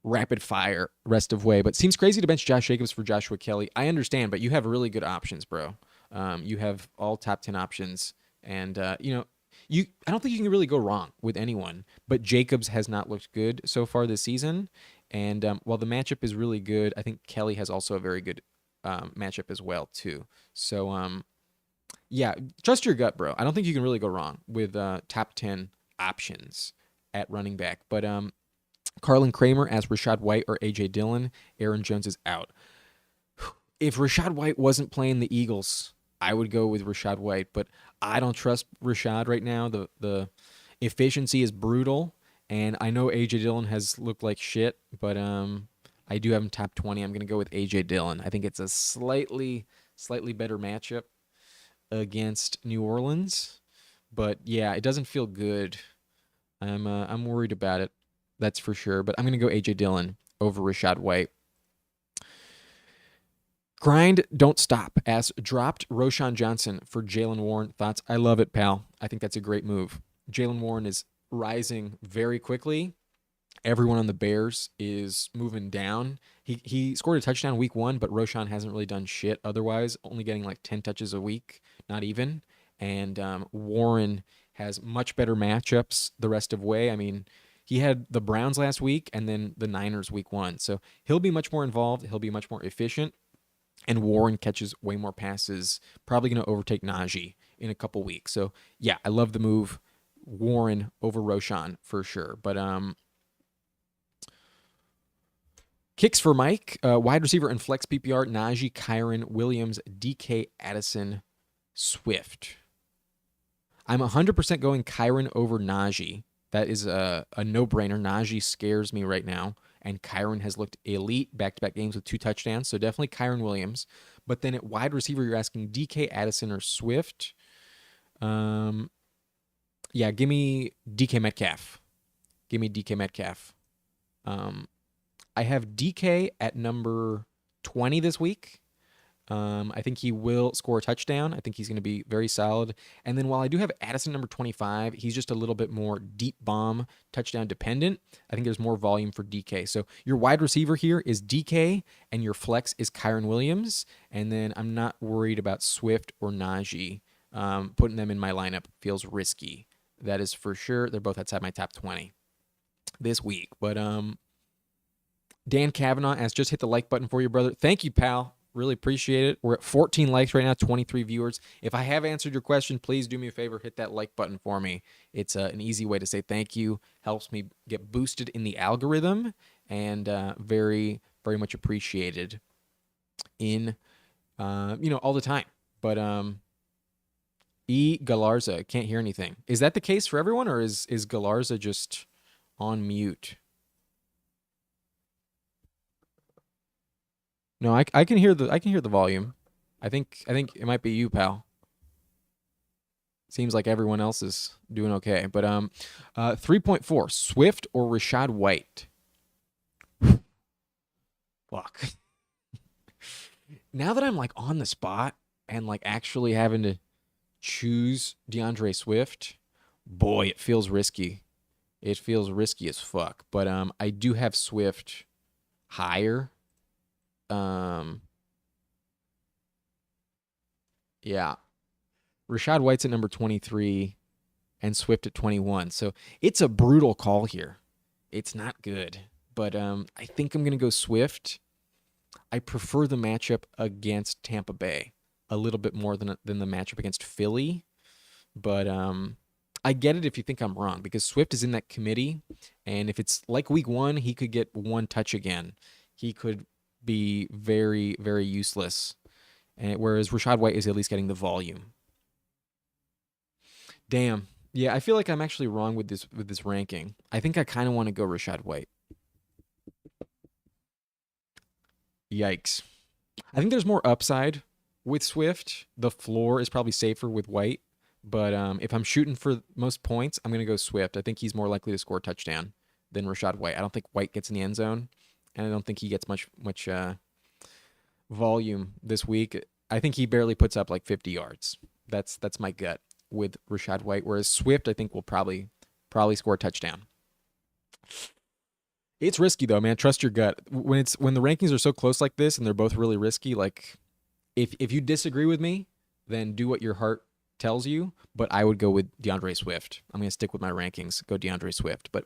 rapid fire rest of way. But seems crazy to bench Josh Jacobs for Joshua Kelly. I understand, but you have really good options, bro. You have all top 10 options, and I don't think you can really go wrong with anyone. But Jacobs has not looked good so far this season. And while the matchup is really good, I think Kelly has also a very good matchup as well, too. So, yeah, trust your gut, bro. I don't think you can really go wrong with top 10 options at running back. But Carlin Kramer as Rashad White or A.J. Dillon. Aaron Jones is out. If Rashad White wasn't playing the Eagles, I would go with Rashad White. But I don't trust Rashad right now. The efficiency is brutal. And I know A.J. Dillon has looked like shit, but I do have him top 20. I'm going to go with A.J. Dillon. I think it's a slightly better matchup against New Orleans. But, yeah, it doesn't feel good. I'm worried about it. That's for sure. But I'm going to go A.J. Dillon over Rashad White. Grind, don't stop. As dropped Roshan Johnson for Jaylen Warren. Thoughts? I love it, pal. I think that's a great move. Jaylen Warren is rising very quickly. Everyone on the Bears is moving down. He scored a touchdown week 1, but Roshan hasn't really done shit otherwise, only getting like 10 touches a week, not even. And Warren has much better matchups the rest of way. I mean, he had the Browns last week and then the Niners week 1. So he'll be much more involved. He'll be much more efficient. And Warren catches way more passes, probably going to overtake Najee in a couple weeks. So, yeah, I love the move. Warren over Roshan for sure. But Kicks for Mike. Wide receiver and flex PPR, Najee, Kyron, Williams, DK, Addison, Swift. I'm 100% going Kyron over Najee. That is a no-brainer. Najee scares me right now, and Kyron has looked elite back-to-back games with 2 touchdowns, so definitely Kyron Williams. But then at wide receiver, you're asking DK, Addison, or Swift. Yeah, give me DK Metcalf. Give me DK Metcalf. I have DK at number 20 this week. I think he will score a touchdown. I think he's going to be very solid. And then while I do have Addison number 25, he's just a little bit more deep bomb touchdown dependent. I think there's more volume for DK. So your wide receiver here is DK, and your flex is Kyron Williams. And then I'm not worried about Swift or Najee. Putting them in my lineup feels risky. That is for sure. They're both outside my top 20 this week. But Dan Kavanaugh has just hit the like button for you, brother. Thank you, pal. Really appreciate it. We're at 14 likes right now, 23 viewers. If I have answered your question, please do me a favor, hit that like button for me. It's an easy way to say thank you. Helps me get boosted in the algorithm, and very, very much appreciated in, all the time. But E. Galarza, can't hear anything. Is that the case for everyone, or is Galarza just on mute? No, I can hear the volume. I think it might be you, pal. Seems like everyone else is doing okay. But 3.4, Swift or Rashad White? Fuck. Now that I'm like on the spot and like actually having to choose DeAndre Swift, boy, it feels risky. It feels risky as fuck. But I do have Swift higher. Yeah. Rashad White's at number 23 and Swift at 21. So it's a brutal call here. It's not good. But I think I'm going to go Swift. I prefer the matchup against Tampa Bay a little bit more than the matchup against Philly. But I get it if you think I'm wrong, because Swift is in that committee. And if it's like week 1, he could get 1 touch again. He could be very, very useless. And whereas Rashad White is at least getting the volume. Damn. Yeah, I feel like I'm actually wrong with this ranking. I think I kind of want to go Rashad White. Yikes. I think there's more upside with Swift. The floor is probably safer with White. But if I'm shooting for most points, I'm going to go Swift. I think he's more likely to score a touchdown than Rashad White. I don't think White gets in the end zone, and I don't think he gets much volume this week. I think he barely puts up like 50 yards. That's my gut with Rashad White, whereas Swift I think will probably score a touchdown. It's risky though, man. Trust your gut. When the rankings are so close like this and they're both really risky, like if you disagree with me, then do what your heart tells you, but I would go with DeAndre Swift. I'm going to stick with my rankings, go DeAndre Swift. But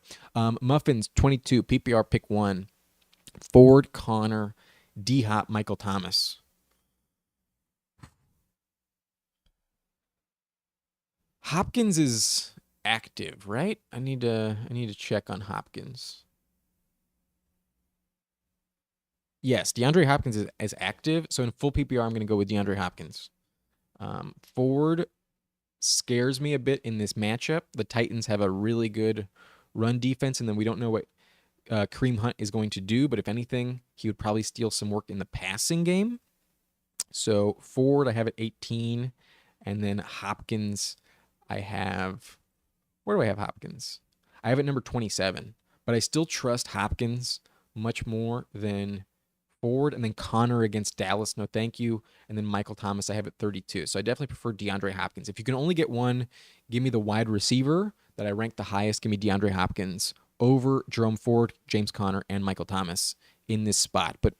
Muffins 22, PPR pick 1, Ford, Connor, D-Hop, Michael Thomas. Hopkins is active, right? I need to check on Hopkins. Yes, DeAndre Hopkins is active. So in full PPR, I'm going to go with DeAndre Hopkins. Ford scares me a bit in this matchup. The Titans have a really good run defense, and then we don't know what Kareem Hunt is going to do, but if anything, he would probably steal some work in the passing game. So Ford, I have at 18, and then Hopkins, I have... Where do I have Hopkins? I have it number 27, but I still trust Hopkins much more than Ford, and then Connor against Dallas, no thank you, and then Michael Thomas, I have at 32. So I definitely prefer DeAndre Hopkins. If you can only get one, give me the wide receiver that I rank the highest. Give me DeAndre Hopkins over Jerome Ford, James Conner, and Michael Thomas in this spot. But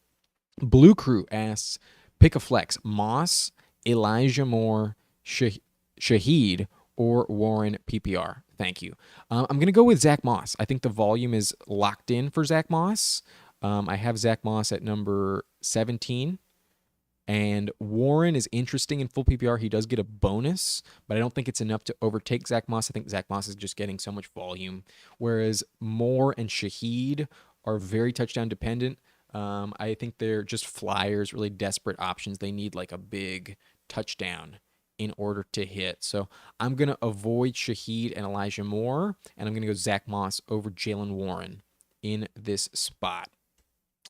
Blue Crew asks, pick a flex, Moss, Elijah Moore, Shaheed, or Warren PPR. Thank you. I'm going to go with Zach Moss. I think the volume is locked in for Zach Moss. I have Zach Moss at number 17. And Warren is interesting in full PPR. He does get a bonus, but I don't think it's enough to overtake Zach Moss. I think Zach Moss is just getting so much volume, whereas Moore and Shaheed are very touchdown dependent. I think they're just flyers, really desperate options. They need like a big touchdown in order to hit. So I'm going to avoid Shaheed and Elijah Moore, and I'm going to go Zach Moss over Jalen Warren in this spot.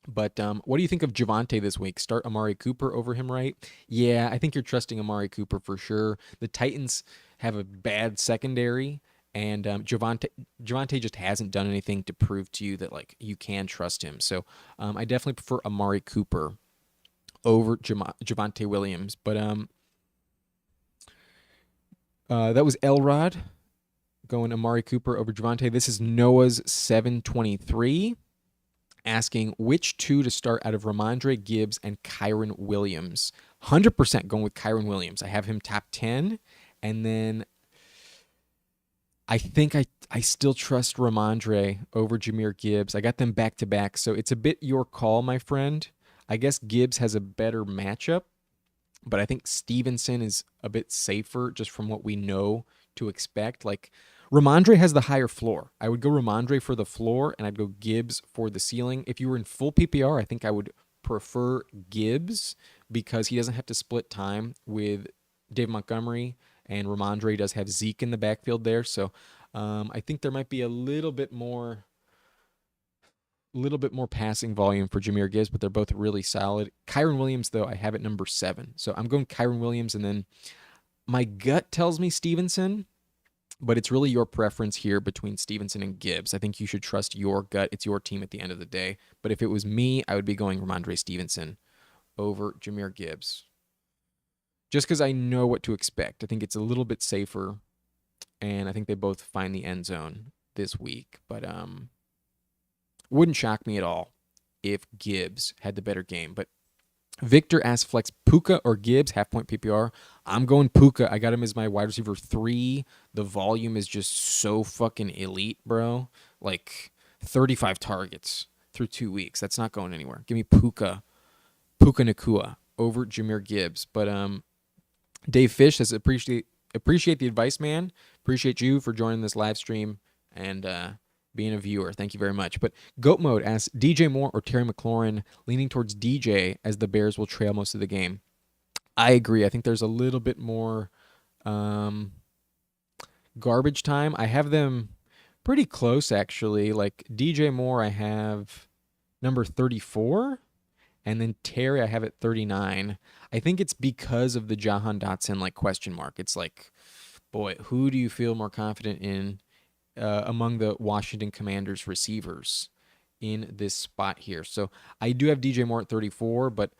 But what do you think of Javonte this week? Start Amari Cooper over him, right? Yeah, I think you're trusting Amari Cooper for sure. The Titans have a bad secondary, and Javonte just hasn't done anything to prove to you that like you can trust him. So I definitely prefer Amari Cooper over Javonte Williams. But that was Elrod going Amari Cooper over Javonte. This is Noah's 723. Asking which two to start out of Ramondre Gibbs and Kyron Williams. 100% going with Kyron Williams. I have him top 10. And then I think I still trust Ramondre over Jahmyr Gibbs. I got them back to back. So it's a bit your call, my friend. I guess Gibbs has a better matchup, but I think Stevenson is a bit safer just from what we know to expect. Like, Ramondre has the higher floor. I would go Ramondre for the floor, and I'd go Gibbs for the ceiling. If you were in full PPR, I think I would prefer Gibbs because he doesn't have to split time with Dave Montgomery, and Ramondre does have Zeke in the backfield there. So I think there might be a little bit more passing volume for Jahmyr Gibbs, but they're both really solid. Kyron Williams, though, I have at number 7. So I'm going Kyron Williams, and then my gut tells me Stevenson, but it's really your preference here between Stevenson and Gibbs. I think you should trust your gut. It's your team at the end of the day. But if it was me, I would be going Ramondre Stevenson over Jahmyr Gibbs. Just because I know what to expect. I think it's a little bit safer, and I think they both find the end zone this week. But wouldn't shock me at all if Gibbs had the better game. But Victor asks flex Puka or Gibbs, half-point PPR. I'm going Puka. I got him as my wide receiver 3. The volume is just so fucking elite, bro. Like 35 targets through 2 weeks. That's not going anywhere. Give me Puka Nakua over Jahmyr Gibbs. But Dave Fish says appreciate the advice, man. Appreciate you for joining this live stream and being a viewer. Thank you very much. But Goat Mode asks DJ Moore or Terry McLaurin, leaning towards DJ as the Bears will trail most of the game. I agree. I think there's a little bit more garbage time. I have them pretty close, actually. Like DJ Moore, I have number 34, and then Terry, I have at 39. I think it's because of the Jahan Dotson like question mark. It's like, boy, who do you feel more confident in among the Washington Commanders receivers in this spot here? So I do have DJ Moore at 34, but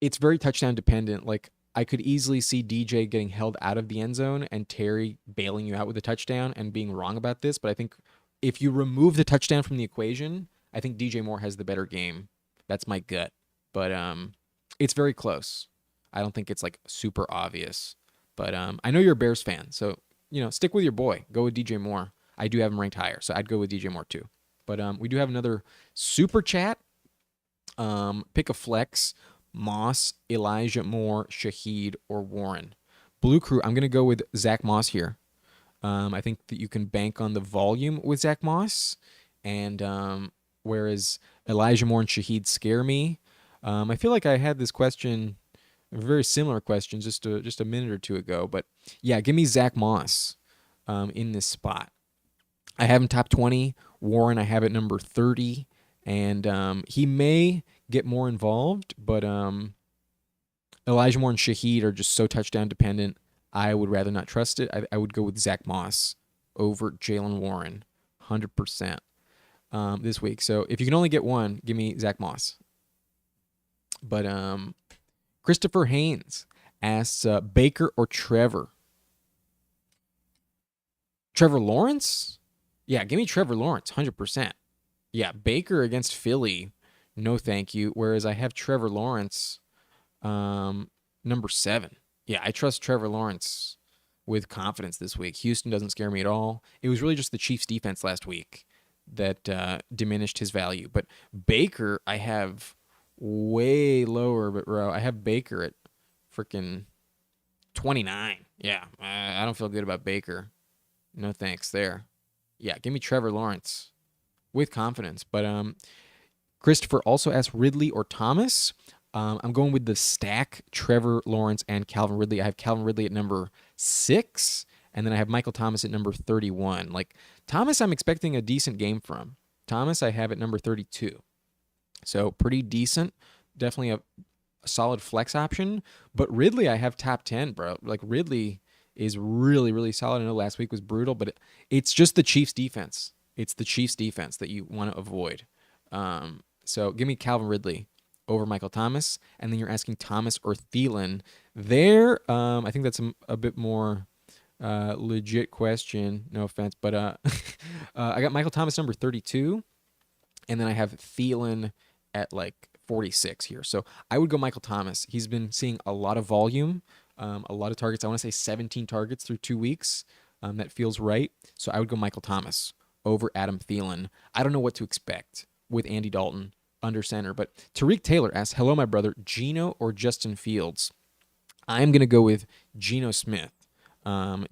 it's very touchdown dependent. Like, I could easily see DJ getting held out of the end zone and Terry bailing you out with a touchdown and being wrong about this. But I think if you remove the touchdown from the equation, I think DJ Moore has the better game. That's my gut. But it's very close. I don't think it's like super obvious. But I know you're a Bears fan, so stick with your boy. Go with DJ Moore. I do have him ranked higher, so I'd go with DJ Moore too. But we do have another super chat. Pick a flex. Moss, Elijah Moore, Shaheed, or Warren. Blue Crew, I'm going to go with Zach Moss here. I think that you can bank on the volume with Zach Moss. And whereas Elijah Moore and Shaheed scare me, I feel like I had this question, a very similar question, just a minute or two ago. But yeah, give me Zach Moss in this spot. I have him top 20. Warren, I have at number 30. And he may get more involved, but Elijah Moore and Shaheed are just so touchdown dependent. I would rather not trust it. I would go with Zach Moss over Jalen Warren, 100% this week. So if you can only get one, give me Zach Moss. But Christopher Haynes asks Baker or Trevor. Trevor Lawrence? Yeah, give me Trevor Lawrence, 100%. Yeah, Baker against Philly, no thank you. Whereas I have Trevor Lawrence, number 7. Yeah, I trust Trevor Lawrence with confidence this week. Houston doesn't scare me at all. It was really just the Chiefs' defense last week that diminished his value. But Baker, I have way lower, but bro, I have Baker at freaking 29. Yeah, I don't feel good about Baker. No thanks there. Yeah, give me Trevor Lawrence with confidence. But Christopher also asked Ridley or Thomas. I'm going with the stack, Trevor Lawrence and Calvin Ridley. I have Calvin Ridley at number 6, and then I have Michael Thomas at number 31. Like, Thomas, I'm expecting a decent game from. Thomas, I have at number 32. So pretty decent. Definitely a solid flex option. But Ridley, I have top 10, bro. Like, Ridley is really, really solid. I know last week was brutal, but it's just the Chiefs defense. It's the Chiefs defense that you want to avoid. So give me Calvin Ridley over Michael Thomas. And then you're asking Thomas or Thielen. There, I think that's a bit more legit question. No offense. But I got Michael Thomas number 32. And then I have Thielen at like 46 here. So I would go Michael Thomas. He's been seeing a lot of volume, a lot of targets. I want to say 17 targets through 2 weeks. That feels right. So I would go Michael Thomas over Adam Thielen. I don't know what to expect with Andy Dalton under center. But Tariq Taylor asks, hello, my brother, Geno or Justin Fields? I'm going to go with Geno Smith.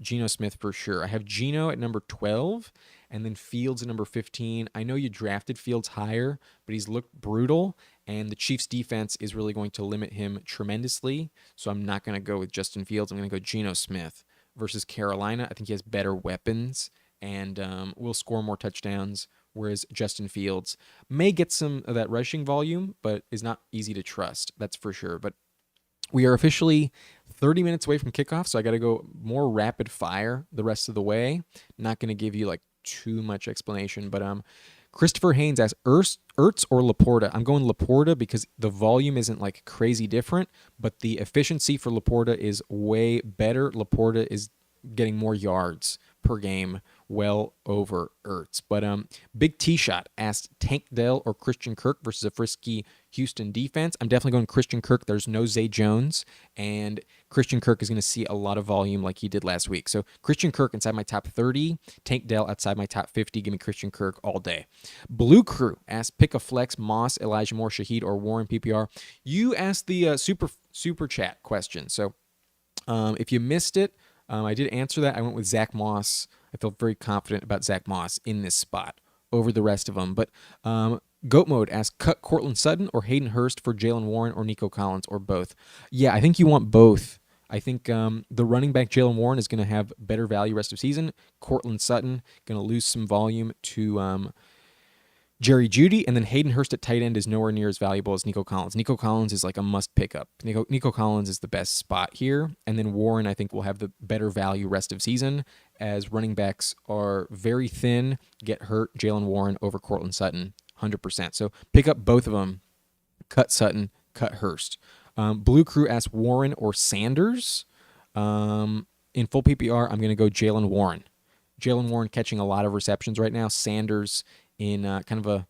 Geno Smith for sure. I have Geno at number 12 and then Fields at number 15. I know you drafted Fields higher, but he's looked brutal, and the Chiefs defense is really going to limit him tremendously. So I'm not going to go with Justin Fields. I'm going to go Geno Smith versus Carolina. I think he has better weapons and will score more touchdowns, whereas Justin Fields may get some of that rushing volume, but is not easy to trust. That's for sure. But we are officially 30 minutes away from kickoff, so I got to go more rapid fire the rest of the way. Not going to give you like too much explanation, but Christopher Haynes asks, Ertz or Laporta? I'm going Laporta because the volume isn't like crazy different, but the efficiency for Laporta is way better. Laporta is getting more yards per game, well over Ertz. But Big T-Shot asked Tank Dell or Christian Kirk versus a frisky Houston defense. I'm definitely going Christian Kirk. There's no Zay Jones, and Christian Kirk is going to see a lot of volume like he did last week. So Christian Kirk inside my top 30, Tank Dell outside my top 50. Give me Christian Kirk all day. Blue Crew asked, pick a flex, Moss, Elijah Moore, Shaheed, or Warren PPR. You asked the super chat question. So if you missed it, I did answer that. I went with Zach Moss. I felt very confident about Zach Moss in this spot over the rest of them. But Goat Mode asks, cut Cortland Sutton or Hayden Hurst for Jalen Warren or Nico Collins or both? Yeah, I think you want both. I think the running back Jalen Warren is going to have better value rest of season. Cortland Sutton going to lose some volume to Jerry Jeudy, and then Hayden Hurst at tight end is nowhere near as valuable as Nico Collins. Nico Collins is like a must pick up. Nico Collins is the best spot here, and then Warren I think will have the better value rest of season as running backs are very thin, get hurt. Jalen Warren over Cortland Sutton, 100%. So pick up both of them, cut Sutton, cut Hurst. Blue Crew asks Warren or Sanders. In full PPR, I'm going to go Jalen Warren. Jalen Warren catching a lot of receptions right now. Sanders in kind of a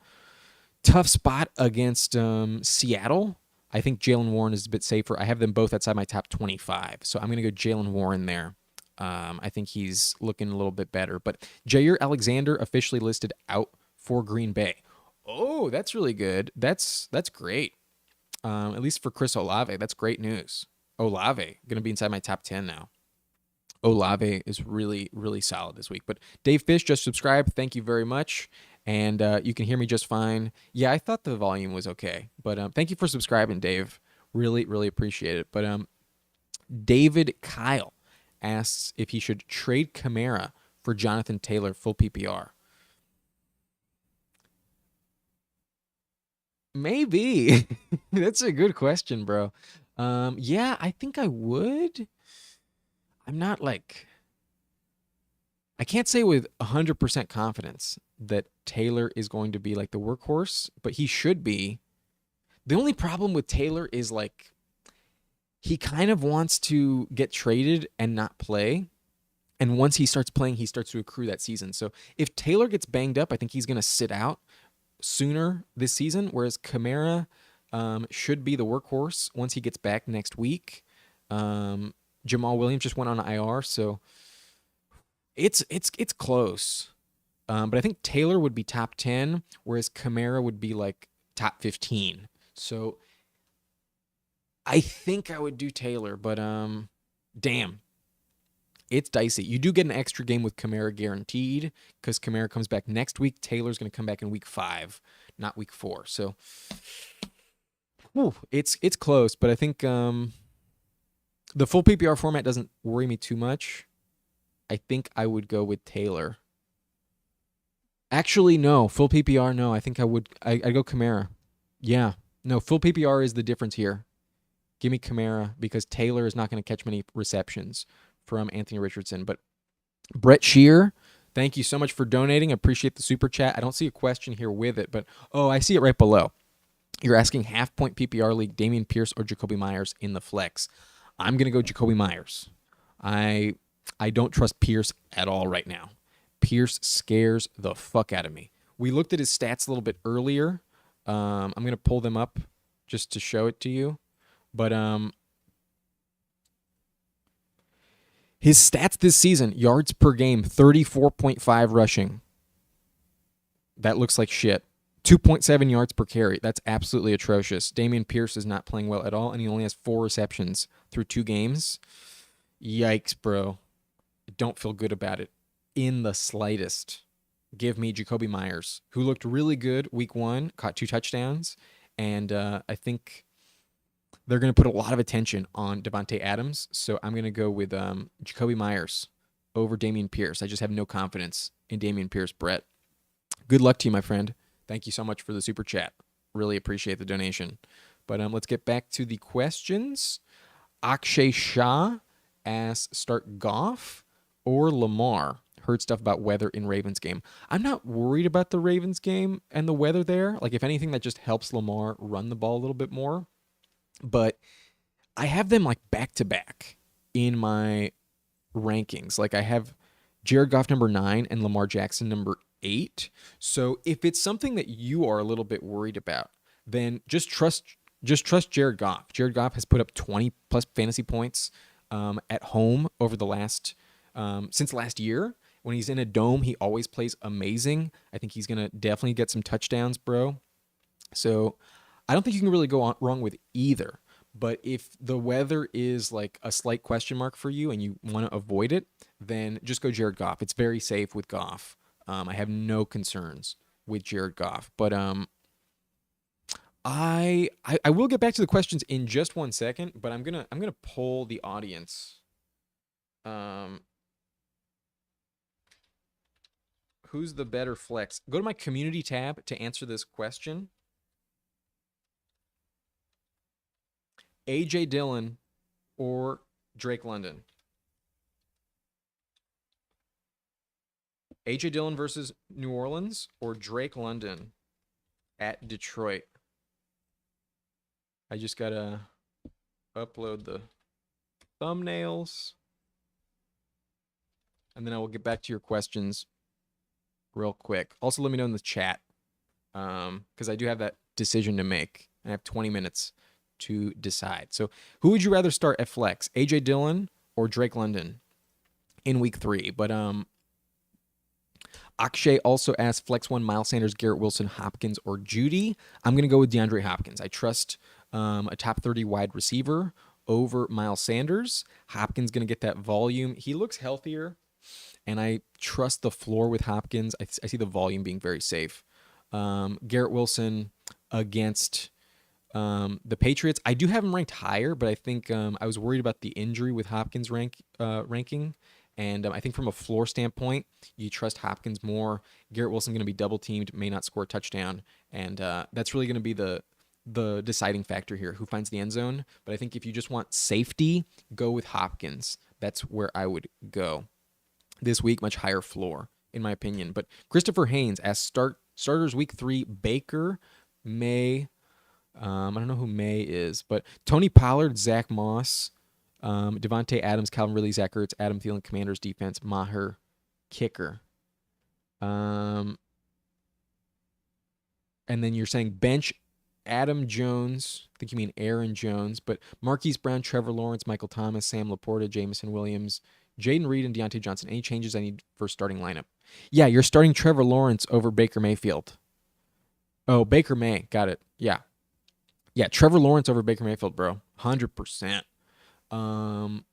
tough spot against Seattle. I think Jalen Warren is a bit safer. I have them both outside my top 25, so I'm going to go Jalen Warren there. I think he's looking a little bit better. But Jair Alexander officially listed out for Green Bay. Oh, that's really good. That's great. At least for Chris Olave, that's great news. Olave going to be inside my top 10 now. Olave is really, really solid this week. But Dave Fish just subscribed. Thank you very much. And you can hear me just fine. Yeah, I thought the volume was okay. But thank you for subscribing, Dave. Really, really appreciate it. But David Kyle asks if he should trade Kamara for Jonathan Taylor full PPR. Maybe. That's a good question, bro. Yeah, I think I would. I'm not like... I can't say with 100% confidence that Taylor is going to be like the workhorse, but he should be. The only problem with Taylor is like he kind of wants to get traded and not play. And once he starts playing, he starts to accrue that season. So if Taylor gets banged up, I think he's going to sit out sooner this season, whereas Kamara should be the workhorse once he gets back next week. Jamal Williams just went on IR, so it's close. But I think Taylor would be top 10, whereas Kamara would be like top 15. So I think I would do Taylor, but damn. It's dicey. You do get an extra game with Kamara guaranteed because Kamara comes back next week. Taylor's going to come back in week 5, not week 4. So it's close, but I think the full PPR format doesn't worry me too much. I think I would go with Taylor. Actually, no. Full PPR, no. I think I'd go Kamara. Yeah. No, full PPR is the difference here. Give me Kamara because Taylor is not going to catch many receptions from Anthony Richardson. But Brett Shear, thank you so much for donating. I appreciate the super chat. I don't see a question here with it, but I see it right below. You're asking half-point PPR league, Dameon Pierce or Jacoby Myers in the flex. I'm going to go Jacoby Myers. I don't trust Pierce at all right now. Pierce scares the fuck out of me. We looked at his stats a little bit earlier. I'm going to pull them up just to show it to you. But his stats this season, yards per game, 34.5 rushing. That looks like shit. 2.7 yards per carry. That's absolutely atrocious. Dameon Pierce is not playing well at all, and he only has 4 receptions through 2 games. Yikes, bro. Don't feel good about it in the slightest. Give me Jacoby Myers, who looked really good week 1, caught 2 touchdowns, and I think they're going to put a lot of attention on Devontae Adams, so I'm going to go with Jacoby Myers over Dameon Pierce. I just have no confidence in Dameon Pierce, Brett. Good luck to you, my friend. Thank you so much for the super chat. Really appreciate the donation. But let's get back to the questions. Akshay Shah asks, start Goff or Lamar? Heard stuff about weather in Ravens game. I'm not worried about the Ravens game and the weather there. Like, if anything, that just helps Lamar run the ball a little bit more. But I have them like back-to-back in my rankings. Like, I have Jared Goff number 9 and Lamar Jackson number 8. So if it's something that you are a little bit worried about, then just trust Jared Goff. Jared Goff has put up 20 plus fantasy points at home over the last since last year. When he's in a dome, he always plays amazing. I think he's gonna definitely get some touchdowns, bro. So I don't think you can really go wrong with either. But if the weather is like a slight question mark for you and you want to avoid it, then just go Jared Goff. It's very safe with Goff. I have no concerns with Jared Goff. But I will get back to the questions in just 1 second. But I'm gonna poll the audience. Who's the better flex? Go to my community tab to answer this question. A.J. Dillon or Drake London? A.J. Dillon versus New Orleans or Drake London at Detroit? I just got to upload the thumbnails. And then I will get back to your questions real quick. Also, let me know in the chat because I do have that decision to make. I have 20 minutes to decide. So who would you rather start at flex, A.J. Dillon or Drake London in week 3? But Akshay also asked flex 1, Miles Sanders, Garrett Wilson, Hopkins, or Judy. I'm going to go with DeAndre Hopkins. I trust a top 30 wide receiver over Miles Sanders. Hopkins going to get that volume. He looks healthier, and I trust the floor with Hopkins. I see the volume being very safe. Garrett Wilson against the Patriots. I do have him ranked higher, but I think I was worried about the injury with Hopkins ranking. And I think from a floor standpoint, you trust Hopkins more. Garrett Wilson going to be double teamed, may not score a touchdown. And that's really going to be the deciding factor here, who finds the end zone. But I think if you just want safety, go with Hopkins. That's where I would go this week. Much higher floor, in my opinion. But Christopher Haynes asks, starters week 3, Baker, May. I don't know who May is, but Tony Pollard, Zach Moss, Devontae Adams, Calvin Ridley, Zach Ertz, Adam Thielen, Commanders defense, Maher, kicker. And then you're saying bench Adam Jones. I think you mean Aaron Jones, but Marquise Brown, Trevor Lawrence, Michael Thomas, Sam Laporta, Jamison Williams, Jaden Reed, and Deontay Johnson. Any changes I need for starting lineup? Yeah, you're starting Trevor Lawrence over Baker Mayfield. Oh, Baker May. Got it. Yeah. Yeah, Trevor Lawrence over Baker Mayfield, bro. 100%. And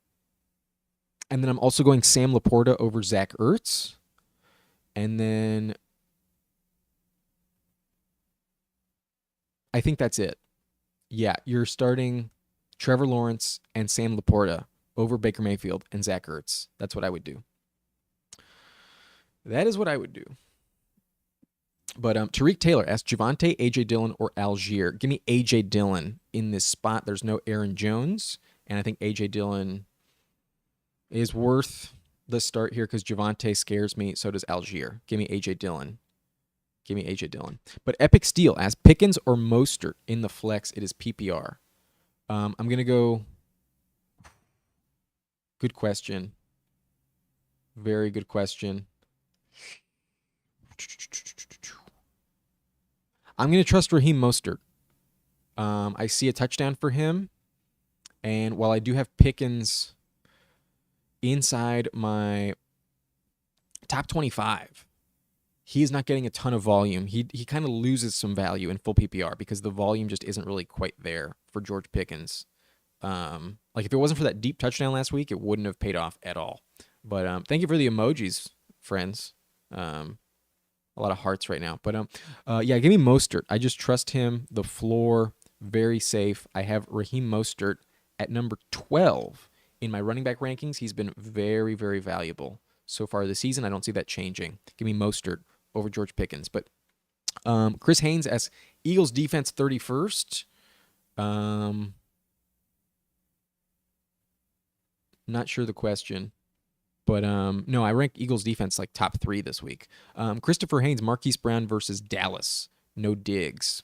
And then I'm also going Sam Laporta over Zach Ertz. And then I think that's it. Yeah, you're starting Trevor Lawrence and Sam Laporta over Baker Mayfield and Zach Ertz. That's what I would do. That is what I would do. But Tariq Taylor asked Javonte, A.J. Dillon, or Algier. Give me A.J. Dillon in this spot. There's no Aaron Jones, and I think A.J. Dillon is worth the start here because Javonte scares me. So does Algier. Give me A.J. Dillon. Give me A.J. Dillon. But Epic Steel asked Pickens or Mostert in the flex. It is PPR. I'm going to go. Good question. Very good question. I'm going to trust Raheem Mostert. I see a touchdown for him. And while I do have Pickens inside my top 25, he is not getting a ton of volume. He kind of loses some value in full PPR because the volume just isn't really quite there for George Pickens. Like if it wasn't for that deep touchdown last week, it wouldn't have paid off at all. But thank you for the emojis, friends. A lot of hearts right now. But yeah, give me Mostert. I just trust him. The floor, very safe. I have Raheem Mostert at number 12 in my running back rankings. He's been very, very valuable so far this season. I don't see that changing. Give me Mostert over George Pickens. But Chris Haynes asks Eagles defense 31st. Not sure the question. But no, I rank Eagles defense like top 3 this week. Christopher Haynes, Marquise Brown versus Dallas. No digs.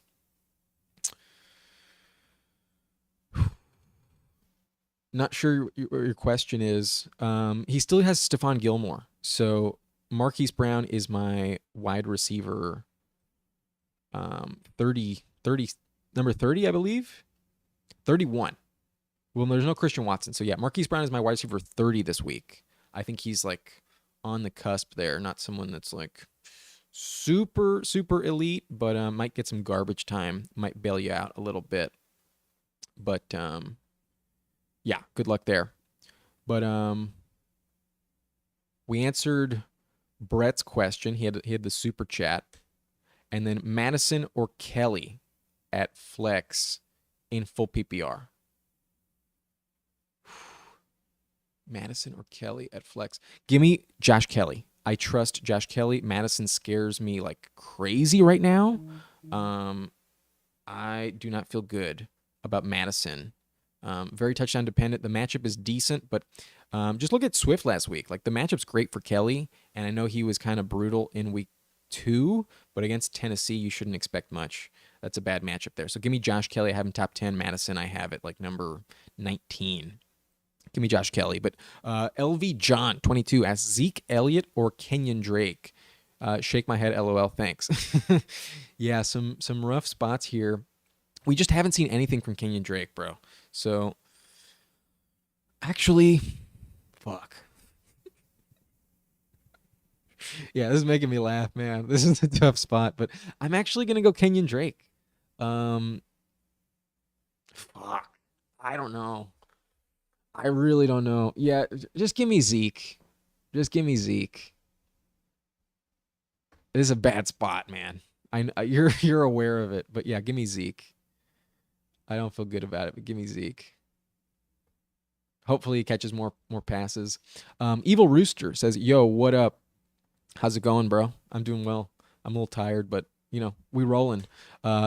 Not sure what your question is. He still has Stephon Gilmore. So Marquise Brown is my wide receiver 30, number 30, I believe. 31. Well, there's no Christian Watson. So yeah, Marquise Brown is my wide receiver 30 this week. I think he's like on the cusp there, not someone that's like super, super elite, but might get some garbage time, might bail you out a little bit. But yeah, good luck there. But we answered Brett's question. He had the super chat. And then Madison or Kelly at flex in full PPR. Madison or Kelly at flex. Give me Josh Kelly. I trust Josh Kelly. Madison scares me like crazy right now. I do not feel good about Madison. Very touchdown dependent. The matchup is decent, but just look at Swift last week. Like the matchup's great for Kelly, and I know he was kind of brutal in week 2, but against Tennessee, you shouldn't expect much. That's a bad matchup there. So give me Josh Kelly. I have him top 10. Madison, I have it like number 19. Give me Josh Kelly. But LV John 22 asks Zeke Elliott or Kenyon Drake. Shake my head, LOL. Thanks. Yeah, some rough spots here. We just haven't seen anything from Kenyon Drake, bro. So actually, fuck. Yeah, this is making me laugh, man. This is a tough spot, but I'm actually gonna go Kenyon Drake. Fuck. I don't know. I really don't know. Yeah, just give me Zeke. Just give me Zeke. This is a bad spot, man. You're aware of it, but yeah, give me Zeke. I don't feel good about it, but give me Zeke. Hopefully he catches more passes. Evil Rooster says, "Yo, what up? How's it going, bro? I'm doing well. I'm a little tired, but you know, we rolling."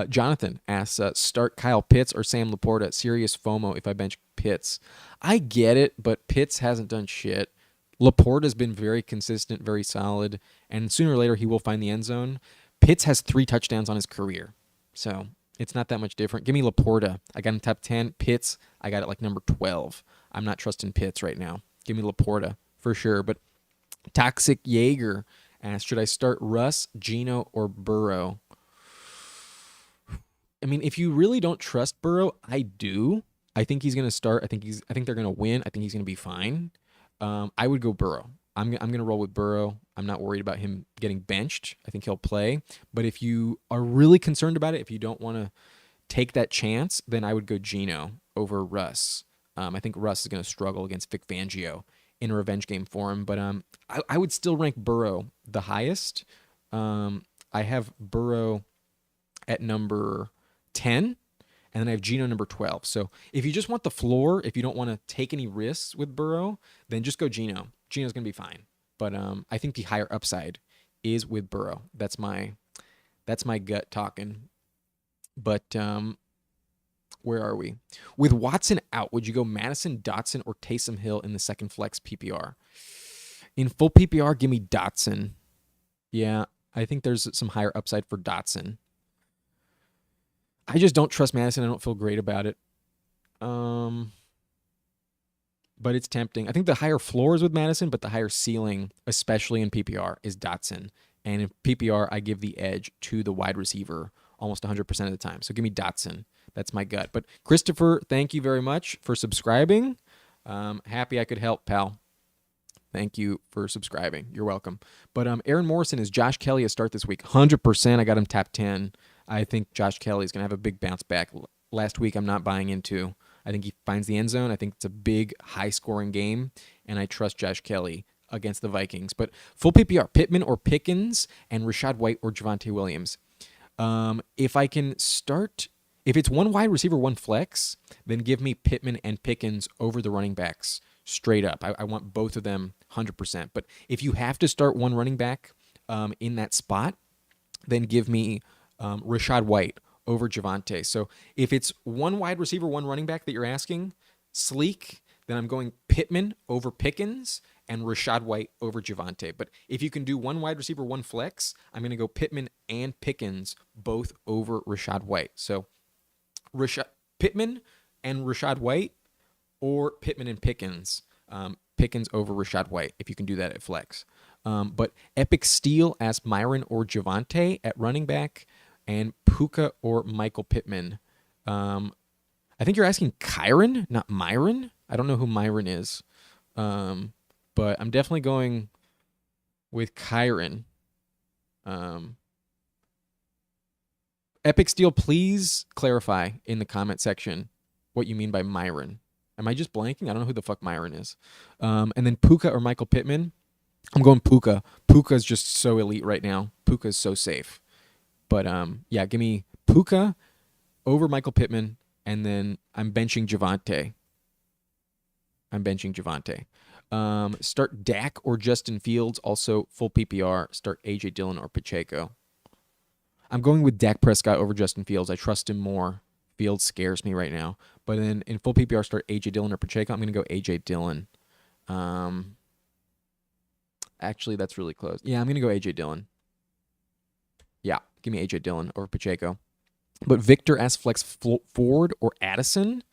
Jonathan asks, start Kyle Pitts or Sam Laporta. Serious FOMO if I bench Pitts. I get it, but Pitts hasn't done shit. Laporta's been very consistent, very solid, and sooner or later he will find the end zone. Pitts has 3 touchdowns on his career, so it's not that much different. Give me Laporta. I got him top 10. Pitts, I got it like number 12. I'm not trusting Pitts right now. Give me Laporta for sure. But Toxic Jaeger asks, should I start Russ, Geno, or Burrow? I mean, if you really don't trust Burrow, I do. I think he's going to start. I think they're going to win. I think he's going to be fine. I would go Burrow. I'm going to roll with Burrow. I'm not worried about him getting benched. I think he'll play. But if you are really concerned about it, if you don't want to take that chance, then I would go Geno over Russ. I think Russ is going to struggle against Vic Fangio in a revenge game for him. But I would still rank Burrow the highest. I have Burrow at number 10, and then I have Geno number 12. So if you just want the floor, if you don't want to take any risks with Burrow, then just go Geno. Geno's going to be fine. But I think the higher upside is with Burrow. That's my gut talking. But where are we? With Watson out, would you go Madison, Dotson, or Taysom Hill in the second flex PPR? In full PPR, give me Dotson. Yeah, I think there's some higher upside for Dotson. I just don't trust Madison. I don't feel great about it. But it's tempting. I think the higher floor is with Madison, but the higher ceiling, especially in PPR, is Dotson. And in PPR, I give the edge to the wide receiver almost 100% of the time. So give me Dotson. That's my gut. But Christopher, thank you very much for subscribing. Happy I could help, pal. Thank you for subscribing. You're welcome. But Aaron Morrison is Josh Kelly a start this week. 100%. I got him top 10. I think Josh Kelly is going to have a big bounce back. Last week, I'm not buying into. I think he finds the end zone. I think it's a big, high-scoring game, and I trust Josh Kelly against the Vikings. But full PPR, Pittman or Pickens, and Rachaad White or Javonte Williams. If I can start, if it's one wide receiver, one flex, then give me Pittman and Pickens over the running backs straight up. I want both of them 100%. But if you have to start one running back in that spot, then give me Rachaad White over Javonte. So if it's one wide receiver, one running back that you're asking, sleek, then I'm going Pittman over Pickens and Rachaad White over Javonte. But if you can do one wide receiver, one flex, I'm going to go Pittman and Pickens both over Rachaad White. So Pittman and Rachaad White or Pittman and Pickens. Pickens over Rachaad White if you can do that at flex. But Epic Steal asks Myron or Javonte at running back, and Puka or Michael Pittman. I think you're asking Kyron, not Myron. I don't know who Myron is. But I'm definitely going with Kyron. Epic Steal, please clarify in the comment section what you mean by Myron. Am I just blanking? I don't know who the fuck Myron is. And then Puka or Michael Pittman. I'm going Puka. Puka is just so elite right now. Puka is so safe. But yeah, give me Puka over Michael Pittman, and then I'm benching Javonte. Start Dak or Justin Fields, also full PPR. Start A.J. Dillon or Pacheco. I'm going with Dak Prescott over Justin Fields. I trust him more. Fields scares me right now. But then in full PPR, start A.J. Dillon or Pacheco. I'm going to go A.J. Dillon. Actually, that's really close. Yeah, I'm going to go A.J. Dillon. Yeah, give me A.J. Dillon over Pacheco. But Victor asks flex Ford or Addison.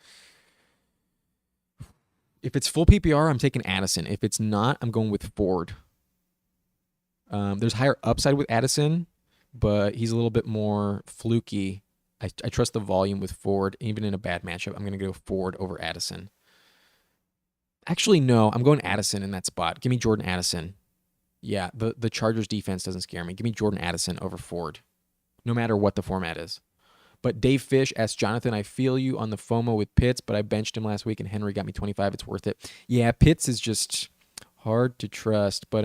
If it's full PPR, I'm taking Addison. If it's not, I'm going with Ford. There's higher upside with Addison, but he's a little bit more fluky. I trust the volume with Ford. Even in a bad matchup, I'm going to go Ford over Addison. Actually, no, I'm going Addison in that spot. Give me Jordan Addison. Yeah, the Chargers defense doesn't scare me. Give me Jordan Addison over Ford, no matter what the format is. But Dave Fish asks, Jonathan, I feel you on the FOMO with Pitts, but I benched him last week and Henry got me 25. It's worth it. Yeah, Pitts is just hard to trust. But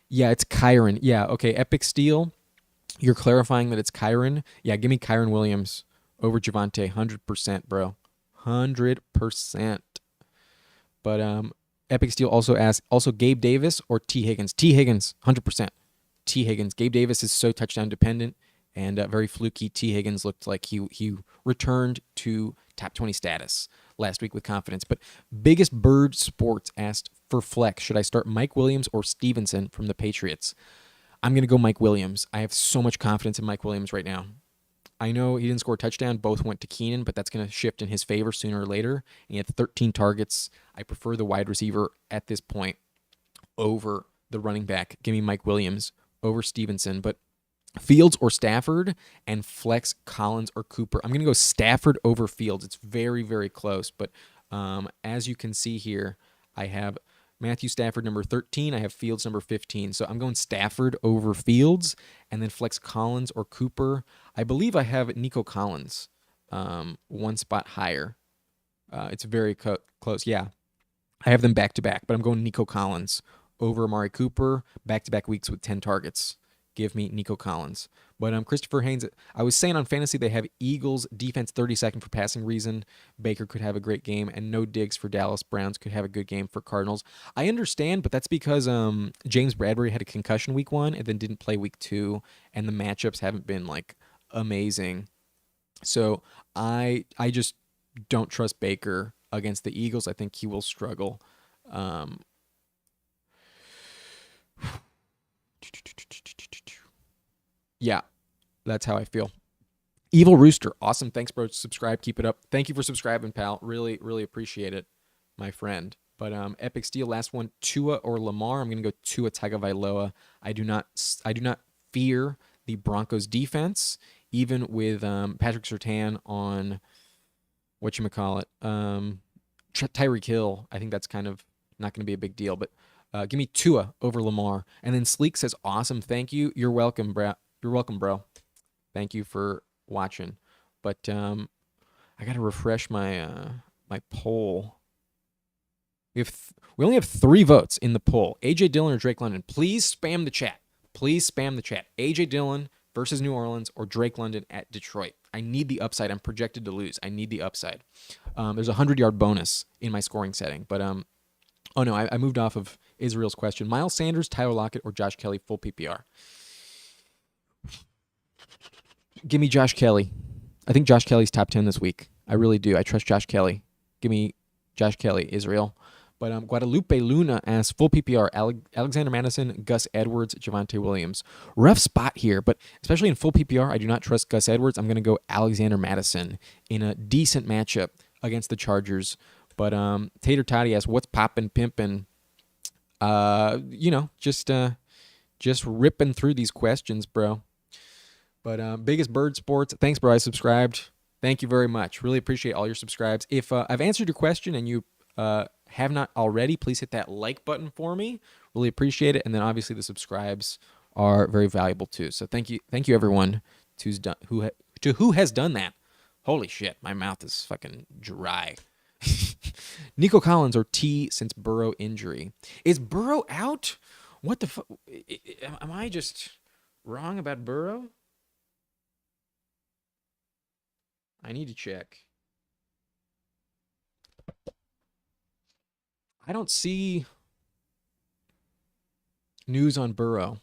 yeah, it's Kyron. Yeah, okay, Epic Steal. You're clarifying that it's Kyron. Yeah, give me Kyron Williams over Javonte. 100%, bro. 100%. But Epic Steal also asks, also Gabe Davis or T. Higgins? T. Higgins, 100%. T. Higgins. Gabe Davis is so touchdown dependent and very fluky. T. Higgins looked like he returned to top 20 status last week with confidence. But Biggest Bird Sports asked for flex, should I start Mike Williams or Stevenson from the Patriots? I'm going to go Mike Williams. I have so much confidence in Mike Williams right now. I know he didn't score a touchdown. Both went to Keenan, but that's going to shift in his favor sooner or later. And he had 13 targets. I prefer the wide receiver at this point over the running back. Give me Mike Williams over Stevenson. But Fields or Stafford and flex Collins or Cooper. I'm going to go Stafford over Fields. It's very, very close. But as you can see here, I have Matthew Stafford number 13. I have Fields number 15. So I'm going Stafford over Fields and then flex Collins or Cooper. I believe I have Nico Collins one spot higher. It's very close. Yeah. I have them back to back, but I'm going Nico Collins over Amari Cooper, back to back weeks with 10 targets. Give me Nico Collins. But Christopher Haynes, I was saying on fantasy they have Eagles defense 32nd for passing reason. Baker could have a great game, and no Diggs for Dallas. Browns could have a good game for Cardinals. I understand, but that's because James Bradbury had a concussion week 1 and then didn't play week 2, and the matchups haven't been like amazing. So I just don't trust Baker against the Eagles. I think he will struggle. Um, yeah, that's how I feel. Evil Rooster, awesome. Thanks, bro. Subscribe, keep it up. Thank you for subscribing, pal. Really, really appreciate it, my friend. But Epic Steel, last one, Tua or Lamar. I'm gonna go Tua Tagovailoa. I do not fear the Broncos defense, even with Patrick Surtain on whatchamacallit, Tyreek Hill. I think that's kind of not going to be a big deal, but give me Tua over Lamar. And then Sleek says, awesome, thank you. You're welcome, bro. You're welcome, bro. Thank you for watching. But I got to refresh my my poll. We only have 3 votes in the poll. A.J. Dillon or Drake London. Please spam the chat. Please spam the chat. A.J. Dillon versus New Orleans or Drake London at Detroit. I need the upside. I'm projected to lose. I need the upside. There's a 100-yard bonus in my scoring setting. But, oh no, I moved off of Israel's question. Miles Sanders, Tyler Lockett, or Josh Kelly, full PPR? Give me Josh Kelly. I think Josh Kelly's top 10 this week. I really do. I trust Josh Kelly. Give me Josh Kelly, Israel. But Guadalupe Luna asks, full PPR, Alexander Madison, Gus Edwards, Javonte Williams. Rough spot here, but especially in full PPR, I do not trust Gus Edwards. I'm going to go Alexander Madison in a decent matchup against the Chargers. But Tater Toddy asks, what's poppin', pimpin'? Just ripping through these questions, bro. But Biggest Bird Sports, thanks, bro. I subscribed. Thank you very much. Really appreciate all your subscribes. If I've answered your question and you have not already, please hit that like button for me. Really appreciate it. And then obviously the subscribes are very valuable too. So thank you everyone who has done that. Holy shit, my mouth is fucking dry. Nico Collins or T since Burrow injury. Is Burrow out? What the fuck? Am I just wrong about Burrow? I need to check. I don't see news on Burrow.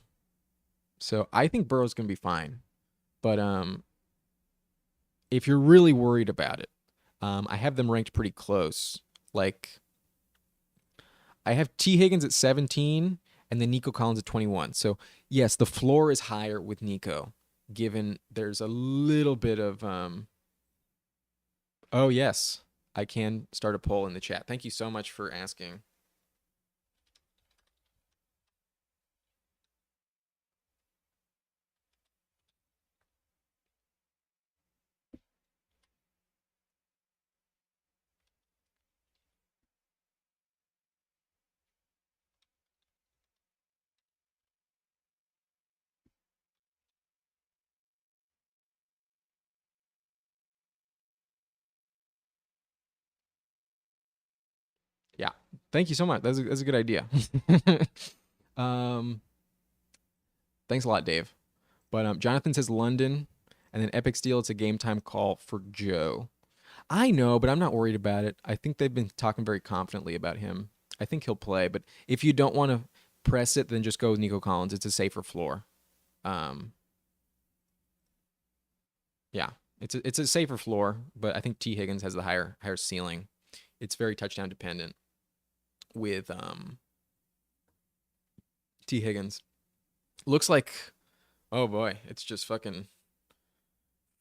So I think Burrow's going to be fine. But if you're really worried about it, I have them ranked pretty close. Like, I have T. Higgins at 17 and then Nico Collins at 21. So, yes, the floor is higher with Nico, given there's a little bit of... Oh, yes. I can start a poll in the chat. Thank you so much for asking. Yeah. Thank you so much. That's a good idea. Thanks a lot, Dave. But Jonathan says London, and then Epic Steel, it's a game time call for Joe. I know, but I'm not worried about it. I think they've been talking very confidently about him. I think he'll play, but if you don't want to press it, then just go with Nico Collins. It's a safer floor. Yeah, it's a safer floor, but I think T. Higgins has the higher ceiling. It's very touchdown dependent with T. Higgins. Looks like, oh boy, it's just fucking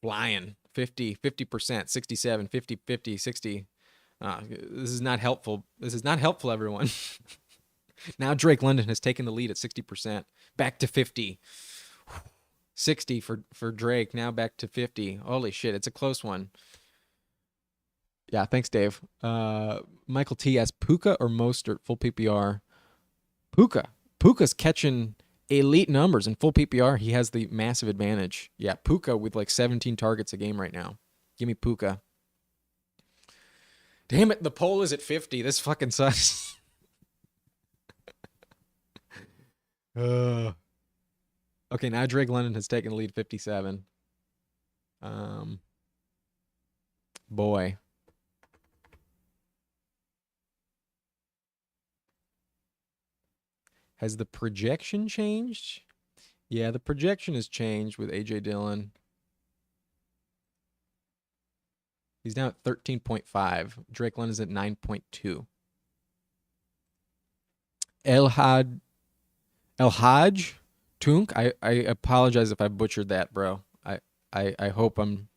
flying. 50%, 67, 50, 50, 60. This is not helpful. This is not helpful, everyone. Now Drake London has taken the lead at 60%. Back to 50. 60 for Drake. Now back to 50. Holy shit, it's a close one. Yeah, thanks, Dave. Michael T. asks, Puka or Mostert, full PPR? Puka. Puka's catching elite numbers in full PPR. He has the massive advantage. Yeah, Puka with like 17 targets a game right now. Give me Puka. Damn it, the poll is at 50. This fucking sucks. uh, okay, now Drake London has taken the lead 57. Boy. Has the projection changed? Yeah, the projection has changed with AJ Dillon. He's now at 13.5. Drake London's at 9.2. El Haj Tunk. I apologize if I butchered that, bro. I hope I'm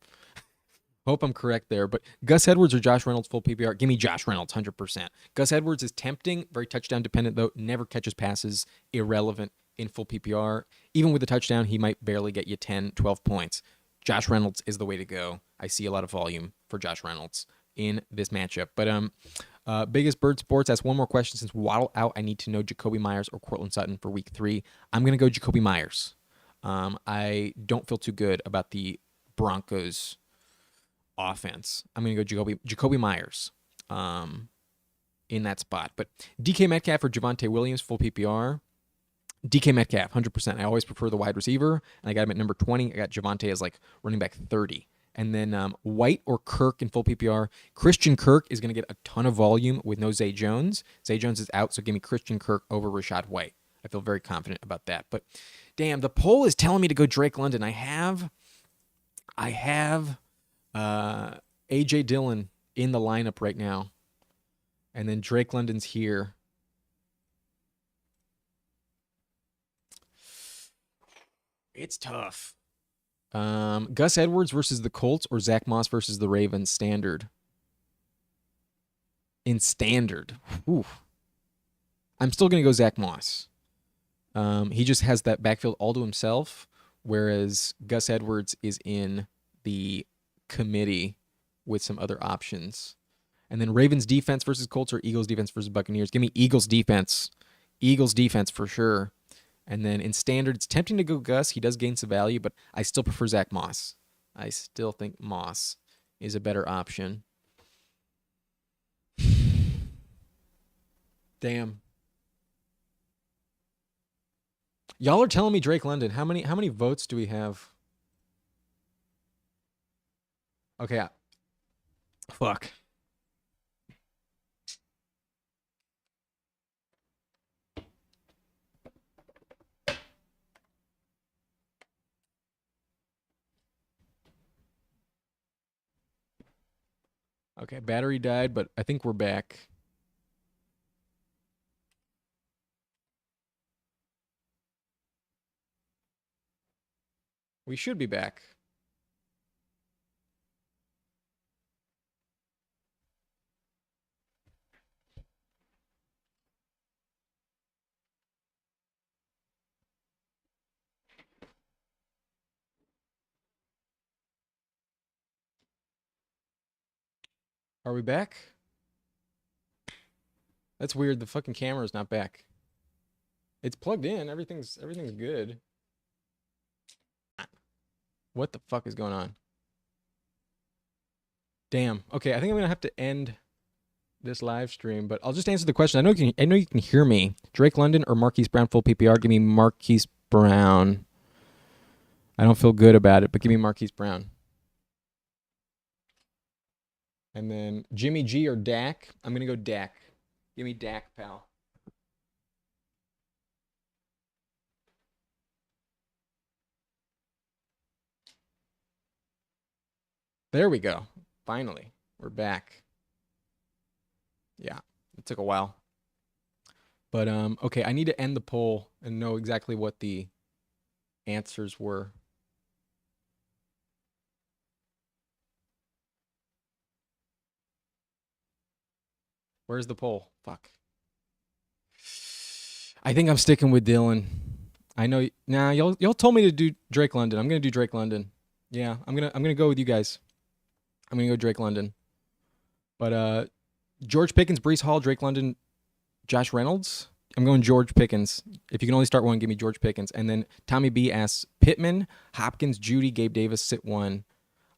correct there. But Gus Edwards or Josh Reynolds full PPR? Give me Josh Reynolds 100%. Gus Edwards is tempting, very touchdown dependent though. Never catches passes, irrelevant in full PPR. Even with a touchdown, he might barely get you 10, 12 points. Josh Reynolds is the way to go. I see a lot of volume for Josh Reynolds in this matchup. But biggest bird sports. Ask one more question. Since Waddle out, I need to know Jacoby Myers or Cortland Sutton for week 3. I'm going to go Jacoby Myers. I don't feel too good about the Broncos offense. I'm going to go Jacoby Myers in that spot. But DK Metcalf or Javonte Williams, full PPR. DK Metcalf, 100%. I always prefer the wide receiver, and I got him at number 20. I got Javonte as like running back 30. And then White or Kirk in full PPR. Christian Kirk is going to get a ton of volume with no Zay Jones. Zay Jones is out, so give me Christian Kirk over Rashad White. I feel very confident about that. But damn, the poll is telling me to go Drake London. I have AJ Dillon in the lineup right now. And then Drake London's here. It's tough. Gus Edwards versus the Colts or Zach Moss versus the Ravens standard? In standard. Ooh. I'm still going to go Zach Moss. He just has that backfield all to himself, whereas Gus Edwards is in the committee with some other options. And then Ravens defense versus Colts or Eagles defense versus Buccaneers. Give me Eagles defense. Eagles defense for sure. And then in standard, it's tempting to go Gus. He does gain some value, but I still prefer Zach Moss. I still think Moss is a better option. Damn. Y'all are telling me Drake London. How many votes do we have? Okay. Fuck. Okay, battery died, but I think we're back. We should be back. Are we back? That's weird. The fucking camera's not back. It's plugged in. Everything's good. What the fuck is going on? Damn. Okay, I think I'm gonna have to end this live stream, but I'll just answer the question. I know you can hear me. Drake London or Marquise Brown full PPR? Give me Marquise Brown. I don't feel good about it, but give me Marquise Brown. And then Jimmy G or Dak? I'm gonna go Dak. Give me Dak, pal. There we go. Finally, we're back. Yeah, it took a while. But okay, I need to end the poll and know exactly what the answers were. Where's the poll? Fuck. I think I'm sticking with Dylan. I know. Nah, y'all told me to do Drake London. I'm gonna do Drake London. Yeah, I'm gonna go with you guys. I'm gonna go Drake London. But George Pickens, Breece Hall, Drake London, Josh Reynolds. I'm going George Pickens. If you can only start one, give me George Pickens. And then Tommy B asks Pittman, Hopkins, Judy, Gabe Davis, sit one.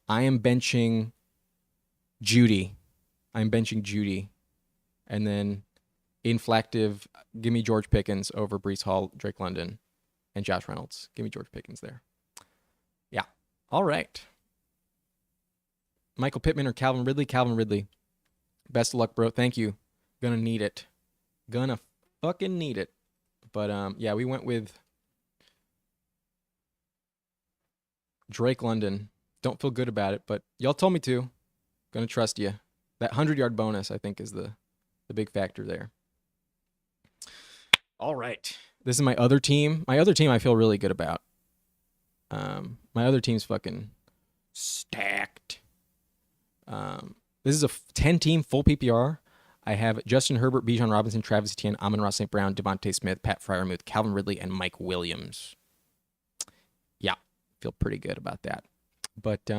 I am benching Judy. I'm benching Judy. And then inflective, give me George Pickens over Brees Hall, Drake London, and Josh Reynolds. Give me George Pickens there. Yeah. All right. Michael Pittman or Calvin Ridley? Calvin Ridley. Best of luck, bro. Thank you. Gonna need it. Gonna fucking need it. But yeah, we went with Drake London. Don't feel good about it, but y'all told me to. Gonna trust you. That 100-yard bonus, I think, is the big factor there. All right. This is my other team. My other team I feel really good about. My other team's fucking stacked. This is a 10-team full PPR. I have Justin Herbert, Bijan Robinson, Travis Etienne, Amon-Ra St. Brown, Devontae Smith, Pat Freiermuth, Calvin Ridley, and Mike Williams. Yeah, feel pretty good about that. But,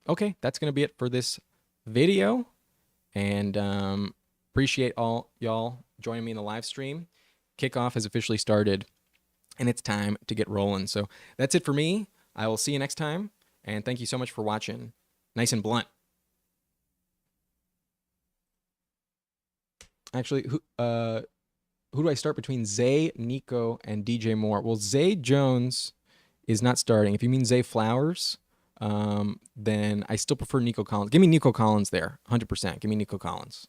okay, that's going to be it for this video. And appreciate all y'all joining me in the live stream. Kickoff has officially started, and it's time to get rolling. So that's it for me. I will see you next time, and thank you so much for watching. Nice and blunt. Actually, who do I start between Zay, Nico, and DJ Moore? Well, Zay Jones is not starting. If you mean Zay Flowers, then I still prefer Nico Collins. Give me Nico Collins there, 100%. Give me Nico Collins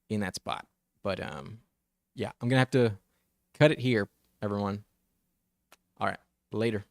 in that spot. But yeah, I'm going to have to cut it here, everyone. All right, later.